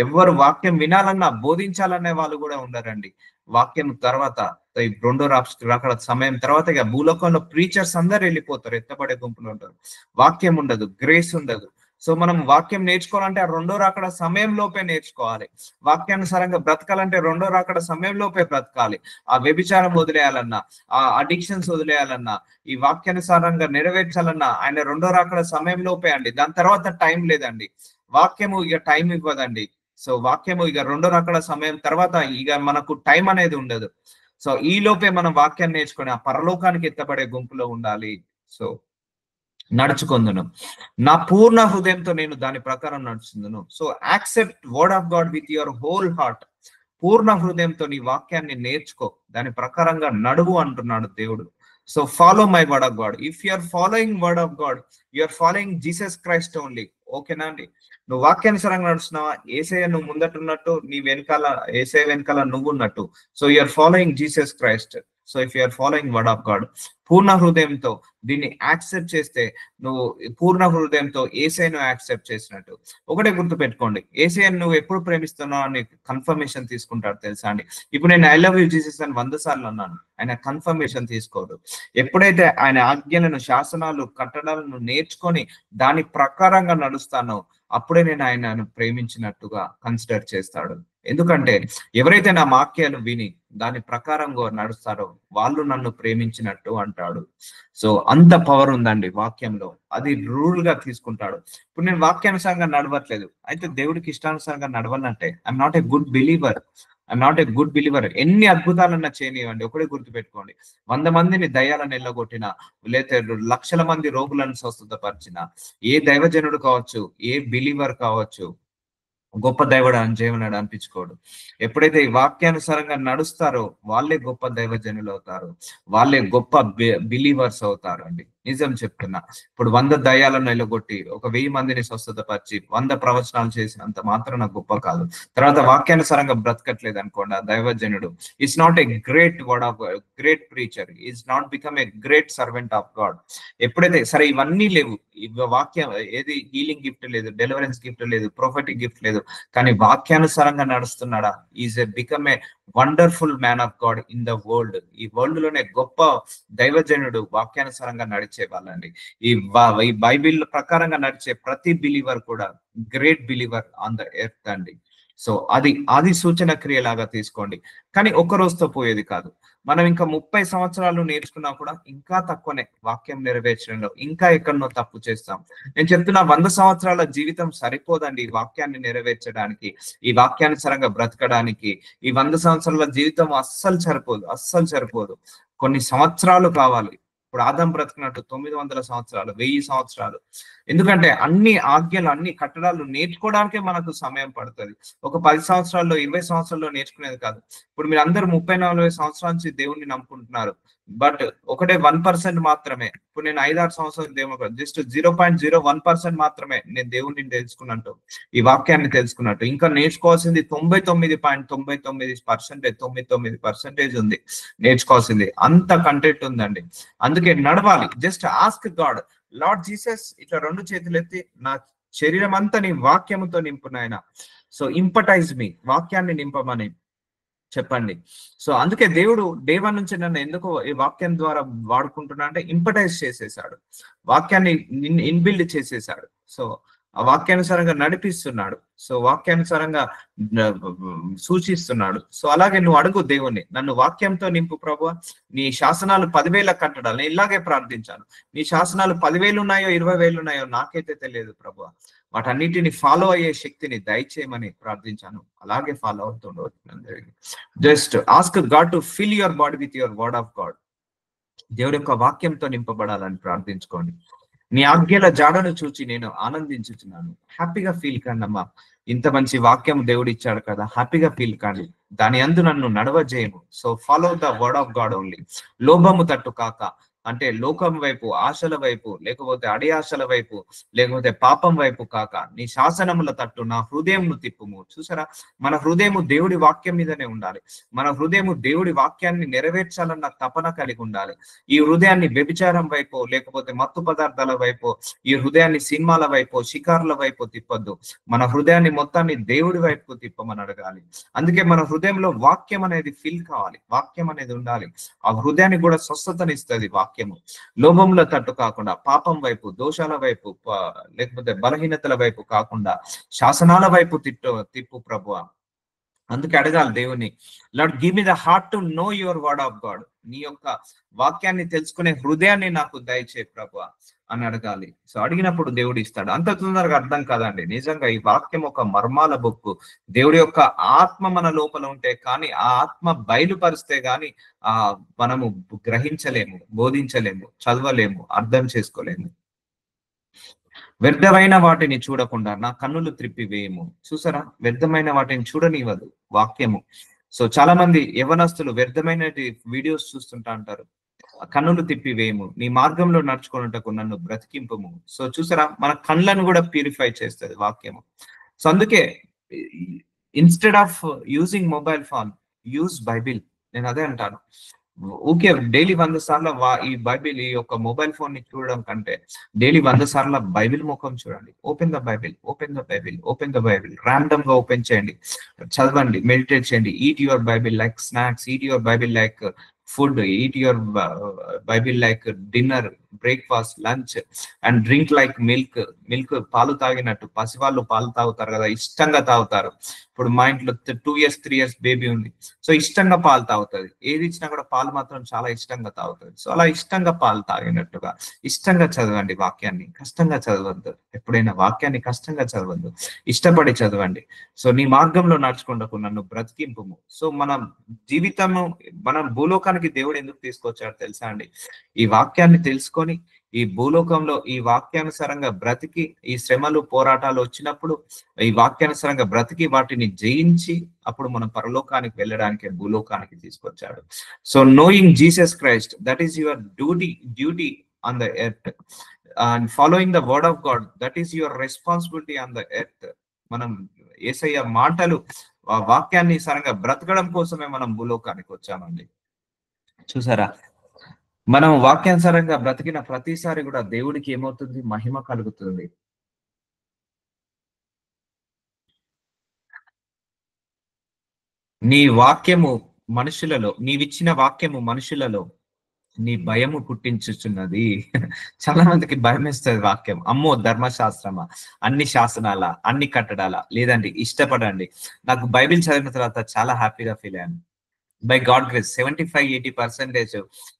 ఎవ్వరు వాక్యం వినాలన్నా, బోధించాలనే వాళ్ళు కూడా ఉండరండి. వాక్యం తర్వాత ఈ రెండో రాకడ సమయం తర్వాత ఇక భూలోకంలో ప్రీచర్స్ అందరు వెళ్ళిపోతారు, ఎత్తబడే గుంపులు ఉంటారు. వాక్యం ఉండదు, గ్రేస్ ఉండదు. సో మనం వాక్యం నేర్చుకోవాలంటే ఆ రెండో రాకడ సమయంలోపే నేర్చుకోవాలి. వాక్యానుసారంగా బ్రతకాలంటే రెండో రాకడ సమయంలోపే బ్రతకాలి. ఆ వ్యభిచారం వదిలేయాలన్నా, ఆ అడిక్షన్స్ వదిలేయాలన్నా, ఈ వాక్యానుసారంగా నెరవేర్చాలన్నా ఆయన రెండో రాకడ సమయంలోపే అండి. దాని తర్వాత టైం లేదండి. వాక్యము ఇక టైం ఇవ్వదండి. సో వాక్యము ఇక రెండో రాకడ సమయం తర్వాత ఇక మనకు టైం అనేది ఉండదు. సో ఈ లోపే మనం వాక్యాన్ని నేర్చుకొని ఆ పరలోకానికి ఎత్తబడే గుంపులో ఉండాలి. సో నడుచుకుందును, నా పూర్ణ హృదయంతో నేను దాని ప్రకారం నడుచుకుందును. So accept word of God with your whole heart. పూర్ణ హృదయంతో నీ వాక్యాన్ని నేర్చుకో, దాని ప్రకారంగా నడువు అంటున్నాడు దేవుడు. So follow my word of God. If you are following word of God, you are following Jesus Christ only. ఓకేనా అండి? నువ్వు వాక్యానుసారంగా నడుస్తున్నావా, ఏసయ్య నువ్వు ముందటున్నట్టు, నీ వెనకాల ఏసయ్య వెనకాల నువ్వు ఉన్నట్టు. So you are following Jesus Christ. So if you are following word of God, పూర్ణ హృదయంతో దీన్ని యాక్సెప్ట్ చేస్తే నువ్వు పూర్ణ హృదయంతో ఏసైను యాక్సెప్ట్ చేసినట్టు. ఒకటే గుర్తు పెట్టుకోండి, ఏసైని నువ్వు ఎప్పుడు ప్రేమిస్తున్నావు అని కన్ఫర్మేషన్ తీసుకుంటాడు తెలుసా అండి. ఇప్పుడు నేను ఐ లవ్ యూ జీసస్ అని 100 సార్లు అన్నాను, ఆయన కన్ఫర్మేషన్ తీసుకోడు. ఎప్పుడైతే ఆయన ఆజ్ఞలను, శాసనాలు, కట్టడాలను నేర్చుకొని దాని ప్రకారంగా నడుస్తానో అప్పుడే నేను ఆయనను ప్రేమించినట్టుగా కన్సిడర్ చేస్తాడు. ఎందుకంటే ఎవరైతే నా వాక్యాలు విని దాని ప్రకారంగా నడుస్తారో వాళ్ళు నన్ను ప్రేమించినట్టు అంటాడు. సో అంత పవర్ ఉందండి వాక్యంలో, అది రూల్ గా తీసుకుంటాడు. ఇప్పుడు నేను వాక్యానుసారంగా నడవట్లేదు, అయితే దేవుడికి ఇష్టానుసారంగా నడవాలంటే I'm not a good believer. I'm not a good believer. ఎన్ని అద్భుతాలన్నా చేయనివ్వండి, ఒకటే గుర్తు పెట్టుకోండి, 100 మందిని దయ్యాలను ఎల్లగొట్టిన, లేకపోతే లక్షల మంది రోగులను స్వస్థతపరిచిన ఏ దైవజనుడు కావచ్చు, ఏ బిలీవర్ కావచ్చు, గొప్ప దైవుడు అని జీవనాడు అనిపించుకోడు. ఎప్పుడైతే ఈ వాక్యానుసారంగా నడుస్తారో వాళ్ళే గొప్ప దైవజనులు అవుతారు, వాళ్ళే గొప్ప బిలీవర్స్ అవుతారు అండి. నిజం చెప్తున్నా. ఇప్పుడు 100 దయ్యాలను ఎలగొట్టి 1000 మందిని స్వస్థతపరిచి 100 ప్రవచనాలు చేసినంత మాత్రాన గొప్ప కాదు. తర్వాత వాక్యానుసారంగా బ్రతకట్లేదు అనుకోండి ఆ దైవజనుడు, it's not a great word of great preacher, is not become a great servant of God. ఎప్పుడైతే సరే ఇవన్నీ లేవు, వాక్యం ఏది హీలింగ్ గిఫ్ట్ లేదు, డెలివరెన్స్ గిఫ్ట్ లేదు, ప్రొఫెటిక్ గిఫ్ట్ లేదు, కానీ వాక్యానుసారంగా నడుస్తున్నాడా, is a become a wonderful man of God in the world. ఈ వరల్డ్ లోనే గొప్ప దైవజనుడు వాక్యానుసారంగా నడిచే వాళ్ళండి. ఈ బైబిల్ ప్రకారంగా నడిచే ప్రతి బిలీవర్ కూడా great believer on the earth అండి. సో అది సూచన క్రియలాగా తీసుకోండి. కానీ ఒక్క రోజుతో పోయేది కాదు. మనం ఇంకా 30 సంవత్సరాలు నేర్చుకున్నా కూడా ఇంకా తక్కువనే వాక్యం నెరవేర్చడంలో, ఇంకా ఎక్కడనో తప్పు చేస్తాం. నేను చెప్తున్నా 100 సంవత్సరాల జీవితం సరిపోదండి ఈ వాక్యాన్ని నెరవేర్చడానికి, ఈ వాక్యానుసారంగా బ్రతకడానికి. ఈ 100 సంవత్సరాల జీవితం అస్సలు సరిపోదు, అస్సలు సరిపోదు. కొన్ని సంవత్సరాలు కావాలి. ఇప్పుడు ఆదాం బ్రతికినట్టు 900 సంవత్సరాలు, 1000 సంవత్సరాలు. ఎందుకంటే అన్ని ఆజ్ఞలు, అన్ని కట్టడాలు నేర్చుకోవడానికే మనకు సమయం పడుతుంది. ఒక 10 సంవత్సరాల్లో, 20 సంవత్సరాల్లో నేర్చుకునేది కాదు. ఇప్పుడు మీరు అందరూ 30-40 సంవత్సరాల నుంచి దేవుణ్ణి నమ్ముకుంటున్నారు. బట్ ఒకటే 1% మాత్రమే. ఇప్పుడు నేను 5-6 సంవత్సరాలు దేవుడు జస్ట్ 0.01% మాత్రమే నేను దేవుణ్ణి తెలుసుకున్నట్టు, ఈ వాక్యాన్ని తెలుసుకున్నట్టు. ఇంకా నేర్చుకోవాల్సింది 99.99% ఉంది నేర్చుకోవాల్సింది. అంత కంటెంట్ ఉందండి. అందుకే నడవాలి. Just ask God, lord Jesus, ఇట్లా 2 చేతులు ఎత్తి, నా శరీరం అంతా నీ వాక్యముతో నింపు నాయన. సో ఇంపటైజ్ మీ, వాక్యాన్ని నింపమని చెప్పండి. సో అందుకే దేవుడు డే 1 నుంచి నన్ను ఎందుకు ఈ వాక్యం ద్వారా వాడుకుంటున్నా అంటే ఇంపటైజ్ చేసేసాడు, వాక్యాన్ని ఇన్బిల్డ్ చేసేసాడు. సో ఆ వాక్యానుసారంగా నడిపిస్తున్నాడు. సో వాక్యానుసారంగా సూచిస్తున్నాడు. సో అలాగే నువ్వు అడుగు దేవుణ్ణి, నన్ను వాక్యంతో నింపు ప్రభువా, నీ శాసనాలు 10,000 కట్టడాలు. నేను ఇలాగే ప్రార్థించాను, నీ శాసనాలు 10,000 ఉన్నాయో 20,000 ఉన్నాయో నాకైతే తెలియదు ప్రభువా, వాటన్నిటిని ఫాలో అయ్యే శక్తిని దయచేయమని ప్రార్థించాను. అలాగే ఫాలో అవుతుండవచ్చు. Just ask God to fill your body with your word of God. దేవుడి యొక్క వాక్యంతో నింపబడాలని ప్రార్థించుకోండి. నీ ఆజ్ఞల జాడను చూచి నేను ఆనందించుచున్నాను. హ్యాపీగా ఫీల్ కండి అమ్మా, ఇంత మంచి వాక్యం దేవుడు ఇచ్చాడు కదా, హ్యాపీగా ఫీల్ కాండి. దాని అందు నన్ను నడవజేయము. So follow the word of God only. లోభము తట్టు కాక, అంటే లోకం వైపు, ఆశల వైపు, లేకపోతే అడియాశల వైపు, లేకపోతే పాపం వైపు కాక, నీ శాసనముల తట్టు నా హృదయంను తిప్పుము. చూసారా, మన హృదయము దేవుడి వాక్యం మీదనే ఉండాలి. మన హృదయము దేవుడి వాక్యాన్ని నెరవేర్చాలన్న తపన కలిగి ఉండాలి. ఈ హృదయాన్ని వ్యభిచారం వైపు, లేకపోతే మత్తు పదార్థాల వైపు, ఈ హృదయాన్ని సినిమాల వైపు, షికారుల వైపు తిప్పొద్దు. మన హృదయాన్ని మొత్తాన్ని దేవుడి వైపు తిప్పమని అడగాలి. అందుకే మన హృదయంలో వాక్యం అనేది ఫిల్ కావాలి, వాక్యం అనేది ఉండాలి. ఆ హృదయానికి కూడా స్వస్థతనిస్తుంది వాక్యము. లోభముల తట్టు కాకుండా, పాపం వైపు, దోషాల వైపు, లేకపోతే బలహీనతల వైపు కాకుండా శాసనాల వైపు తిప్పు ప్రభువా. అందుకే అడగాలి దేవుని, lord give me the heart to know your word of God. నీ యొక్క వాక్యాన్ని తెలుసుకునే హృదయాన్ని నాకు దయచే ప్రభువా అని అడగాలి. సో అడిగినప్పుడు దేవుడు ఇస్తాడు. అంత తొందరగా అర్థం కాదండి. నిజంగా ఈ వాక్యం ఒక మర్మాల బొక్కు. దేవుడి యొక్క ఆత్మ మన లోపల ఉంటే కానీ, ఆ ఆత్మ బయలుపరిస్తే గాని మనము గ్రహించలేము, బోధించలేము, చదవలేము, అర్థం చేసుకోలేము. వ్యర్థమైన వాటిని చూడకుండా నా కన్నులు త్రిప్పివేయము. చూసారా, వ్యర్థమైన వాటిని చూడనివ్వదు వాక్యము. సో చాలా మంది యవనస్తులు వ్యర్థమైన వీడియోస్ చూస్తుంటా అంటారు. కన్నులు తిప్పివేయము, నీ మార్గంలో నడుచుకున్నటకు నన్ను బ్రతికింపము. సో చూసారా, మన కళ్ళను కూడా ప్యూరిఫై చేస్తుంది వాక్యము. సో అందుకే instead of using mobile phone, use Bible. నేను అదే అంటాను. ఓకే, డైలీ 100 సార్లు ఈ బైబిల్, ఈ యొక్క మొబైల్ ఫోన్ ని చూడడం కంటే డైలీ 100 సార్లు బైబిల్ ముఖం చూడండి. Open the Bible, open the Bible, open the Bible. Random గా ఓపెన్ చేయండి, చదవండి, మెడిటేట్ చేయండి. Eat your Bible like snacks, eat your Bible like food, eat your Bible like dinner, breakfast, lunch, and drink like milk. Milk పాలు తాగినట్టు, పసివాళ్ళు పాలు తాగుతారు కదా, ఇష్టంగా తాగుతారు. ఇప్పుడు మా ఇంట్లో 2 years 3 years బేబీ ఉంది. సో ఇష్టంగా పాలు తాగుతుంది. ఏది ఇచ్చినా కూడా పాలు మాత్రం చాలా ఇష్టంగా తాగుతుంది. సో అలా ఇష్టంగా పాలు తాగినట్టుగా ఇష్టంగా చదవండి వాక్యాన్ని. కష్టంగా చదవద్దు. ఎప్పుడైనా వాక్యాన్ని కష్టంగా చదవద్దు, ఇష్టపడి చదవండి. సో నీ మార్గంలో నడుచుకుంటకు నన్ను బ్రతికింపుము. సో మన జీవితము, మనం భూలోకానికి దేవుడు ఎందుకు తీసుకొచ్చాడు తెలుసా అండి? ఈ వాక్యాన్ని తెలుసుకొని, ఈ భూలోకంలో ఈ వాక్యానుసారంగా బ్రతికి, ఈ శ్రమలు పోరాటాలు వచ్చినప్పుడు ఈ వాక్యానుసారంగా బ్రతికి వాటిని జయించి అప్పుడు మనం పరలోకానికి వెళ్ళడానికి భూలోకానికి తీసుకొచ్చాడు. So knowing Jesus Christ, that is your duty on the earth, and following the word of God, that is your responsibility on the earth. మనం యేసయ్య మాటలు, ఆ వాక్యాన్ని సరంగా బ్రతకడం కోసమే మనం భూలోకానికి వచ్చామండి. చూసారా, మనం వాక్యానుసారంగా బ్రతికిన ప్రతిసారి కూడా దేవుడికి ఏమవుతుంది? మహిమ కలుగుతుంది. నీ వాక్యము మనుషులలో, నీవిచ్చిన వాక్యము మనుషులలో నీ భయము పుట్టించుచున్నది. చాలా మందికి భయం వేస్తుంది వాక్యం. అమ్మో, ధర్మశాస్త్రమా, అన్ని శాసనాల, అన్ని కట్టడాల? లేదండి, ఇష్టపడండి. నాకు బైబిల్ చదివిన తర్వాత చాలా హ్యాపీగా ఫీల్ అయ్యాను. బై గాడ్ గ్రేస్ 75-80%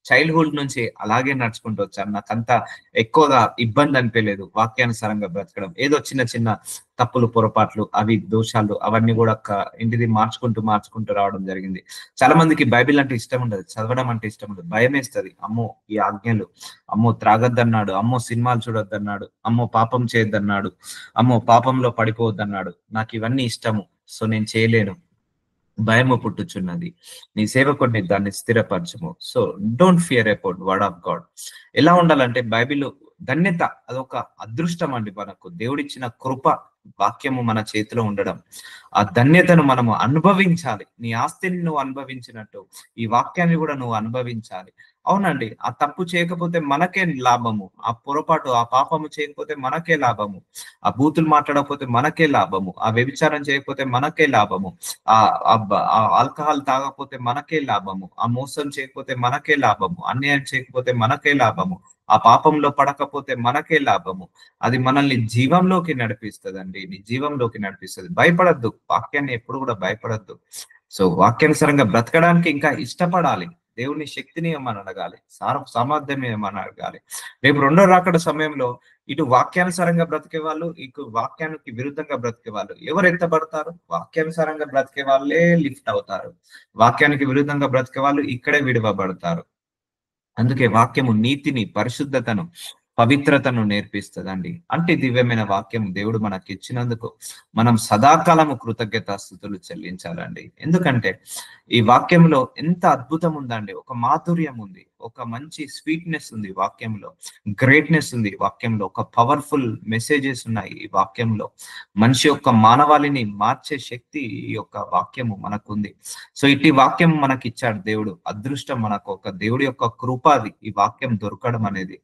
చైల్డ్హుడ్ నుంచి అలాగే నడుచుకుంటూ వచ్చాను. నాకంత ఎక్కువగా ఇబ్బంది అనిపించలేదు వాక్యానుసారంగా బ్రతకడం. ఏదో చిన్న చిన్న తప్పులు, పొరపాట్లు, అవి దోషాలు అవన్నీ కూడా ఇంటిది మార్చుకుంటూ రావడం జరిగింది. చాలా మందికి బైబిల్ అంటే ఇష్టం ఉండదు, చదవడం అంటే ఇష్టం ఉండదు, భయం వేస్తుంది. అమ్మో ఈ ఆజ్ఞలు, అమ్మో త్రాగొద్దన్నాడు, అమ్మో సినిమాలు చూడొద్దన్నాడు, అమ్మో పాపం చేయొద్దన్నాడు, అమ్మో పాపంలో పడిపోవద్దన్నాడు, నాకు ఇవన్నీ ఇష్టము, సో నేను చేయలేను, భయము పుట్టుచున్నది, నీ సేవకుడిని దాన్ని స్థిరపరచము. So don't fear about word of God. ఎలా ఉండాలంటే బైబిల్ ధన్యత, అదొక అదృష్టం అండి, మనకు దేవుడిచ్చిన కృప, వాక్యము మన చేతిలో ఉండడం. ఆ ధన్యతను మనము అనుభవించాలి. నీ ఆస్తిని నువ్వు అనుభవించినట్టు ఈ వాక్యాన్ని కూడా నువ్వు అనుభవించాలి. అవునండి, ఆ తప్పు చేయకపోతే మనకే లాభము, ఆ పొరపాటు ఆ పాపము చేయకపోతే మనకే లాభము, ఆ బూతులు మాట్లాడకపోతే మనకే లాభము, ఆ వ్యభిచారం చేయకపోతే మనకే లాభము, ఆ ఆల్కహాల్ తాగకపోతే మనకే లాభము, ఆ మోసం చేయకపోతే మనకే లాభము, అన్యాయం చేయకపోతే మనకే లాభము, ఆ పాపంలో పడకపోతే మనకే లాభము. అది మనల్ని జీవంలోకి నడిపిస్తుందండి, నీ జీవంలోకి నడిపిస్తుంది. భయపడద్దు, వాక్యాన్ని ఎప్పుడు కూడా భయపడద్దు. సో వాక్యానుసారంగా బ్రతకడానికి ఇంకా ఇష్టపడాలి. దేవుని శక్తిని ఏమని అడగాలి, సామర్థ్యం ఏమని అడగాలి. రేపు రెండో రాకడ సమయంలో ఇటు వాక్యానుసారంగా బ్రతికే వాళ్ళు, ఇటు వాక్యానికి విరుద్ధంగా బ్రతికే వాళ్ళు ఎవరు ఎత్తబడతారు? వాక్యానుసారంగా బ్రతికే వాళ్ళే లిఫ్ట్ అవుతారు, వాక్యానికి విరుద్ధంగా బ్రతికే వాళ్ళు ఇక్కడే విడవబడతారు. అందుకే వాక్యము నీతిని, పరిశుద్ధతను, పవిత్రతను నేర్పిస్తుందండి. అంటే దివ్యమైన వాక్యం దేవుడు మనకి ఇచ్చినందుకు మనం సదాకాలము కృతజ్ఞతాస్తుతులు చెల్లించాలండి. ఎందుకంటే ఈ వాక్యంలో ఎంత అద్భుతం ఉందండి, ఒక మాధుర్యం ఉంది, ఒక మంచి స్వీట్నెస్ ఉంది వాక్యంలో, గ్రేట్నెస్ ఉంది వాక్యంలో, ఒక పవర్ఫుల్ మెసేజెస్ ఉన్నాయి ఈ వాక్యంలో. మనిషి యొక్క మానవాళిని మార్చే శక్తి ఈ యొక్క వాక్యము మనకుంది. సో ఇట్టి వాక్యం మనకి ఇచ్చాడు దేవుడు, అదృష్టం మనకు, ఒక దేవుడి యొక్క కృపాది ఈ వాక్యం దొరకడం అనేది.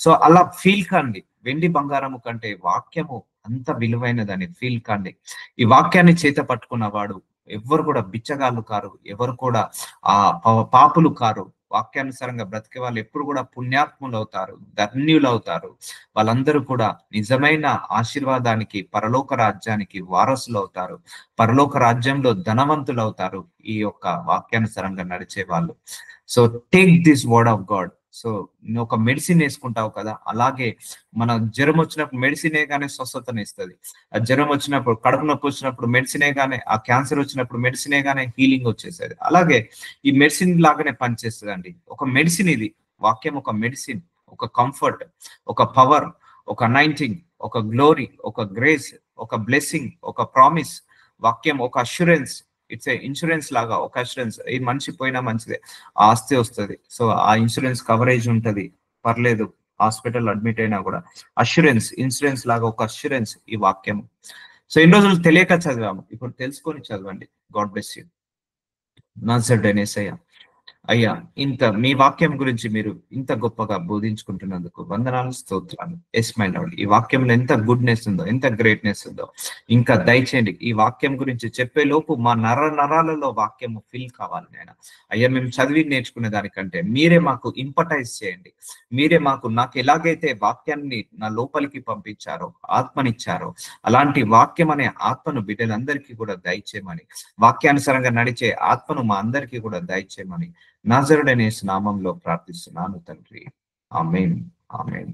సో అలా ఫీల్ కండి, వెండి బంగారము కంటే వాక్యము అంత విలువైనదని ఫీల్ కండి. ఈ వాక్యాన్ని చేత పట్టుకున్న వాడు ఎవరు కూడా బిచ్చగాళ్ళు కారు, ఎవరు కూడా ఆ పాపులు కారు. వాక్యానుసారంగా బ్రతికే వాళ్ళు ఎప్పుడు కూడా పుణ్యాత్ములు అవుతారు, ధన్యులు అవుతారు. వాళ్ళందరూ కూడా నిజమైన ఆశీర్వాదానికి, పరలోక రాజ్యానికి వారసులు అవుతారు, పరలోక రాజ్యంలో ధనవంతులు అవుతారు ఈ యొక్క వాక్యానుసారంగా నడిచే వాళ్ళు. So take this word of God. So నువ్వు ఒక మెడిసిన్ వేసుకుంటావు కదా, అలాగే మన జ్వరం వచ్చినప్పుడు మెడిసిన్ వేయగానే స్వస్థతను ఇస్తుంది, ఆ జ్వరం వచ్చినప్పుడు, కడుపు నొప్పి వచ్చినప్పుడు మెడిసిన్ వేయగానే, ఆ క్యాన్సర్ వచ్చినప్పుడు మెడిసిన్ వేయగానే హీలింగ్ వచ్చేసేది. అలాగే ఈ మెడిసిన్ లాగానే పనిచేస్తుంది అండి, ఒక మెడిసిన్ ఇది. వాక్యం ఒక మెడిసిన్, ఒక కంఫర్ట్, ఒక పవర్, ఒక అనాయింటింగ్, ఒక గ్లోరీ, ఒక గ్రేస్, ఒక బ్లెస్సింగ్, ఒక ప్రామిస్. వాక్యం ఒక అష్యూరెన్స్, ఇట్స్ ఏ ఇన్సూరెన్స్ లాగా. ఒక అష్యూరెన్స్, ఈ మనిషి పోయినా మంచిదే, ఆ ఆస్తి వస్తుంది, సో ఆ ఇన్సూరెన్స్ కవరేజ్ ఉంటది, పర్లేదు, హాస్పిటల్ అడ్మిట్ అయినా కూడా అష్యూరెన్స్, ఇన్సూరెన్స్ లాగా ఒక అష్యూరెన్స్ ఈ వాక్యం. సో ఇన్ని రోజులు తెలియక చదివాము, ఇప్పుడు తెలుసుకొని చదవండి. God bless you. నజరేయుడైన యేసయ్య, అయ్యా ఇంత మీ వాక్యం గురించి మీరు ఇంత గొప్పగా బోధించుకుంటున్నందుకు వందనాలు, స్తోత్రాలు. ఎస్ మై లార్డ్, ఈ వాక్యంలో ఎంత గుడ్నెస్ ఉందో, ఎంత గ్రేట్నెస్ ఉందో ఇంకా దయచేయండి. ఈ వాక్యం గురించి చెప్పే లోపు మా నరాలలో వాక్యము ఫిల్ కావాలి నాయన. అయ్యా మేము చదివి నేర్చుకునే దానికంటే మీరే మాకు ఇంపటైజ్ చేయండి. మీరే మాకు, నాకు ఎలాగైతే వాక్యాన్ని నా లోపలికి పంపించారో, ఆత్మనిచ్చారో, అలాంటి వాక్యం అనే ఆత్మను బిడ్డలందరికీ కూడా దయచేయమని, వాక్యానుసారంగా నడిచే ఆత్మను మా అందరికీ కూడా దయచేయమని నజరేయుడైన యేసు నామములో ప్రార్థిస్తున్నాను తండ్రి. ఆమేన్, ఆమేన్.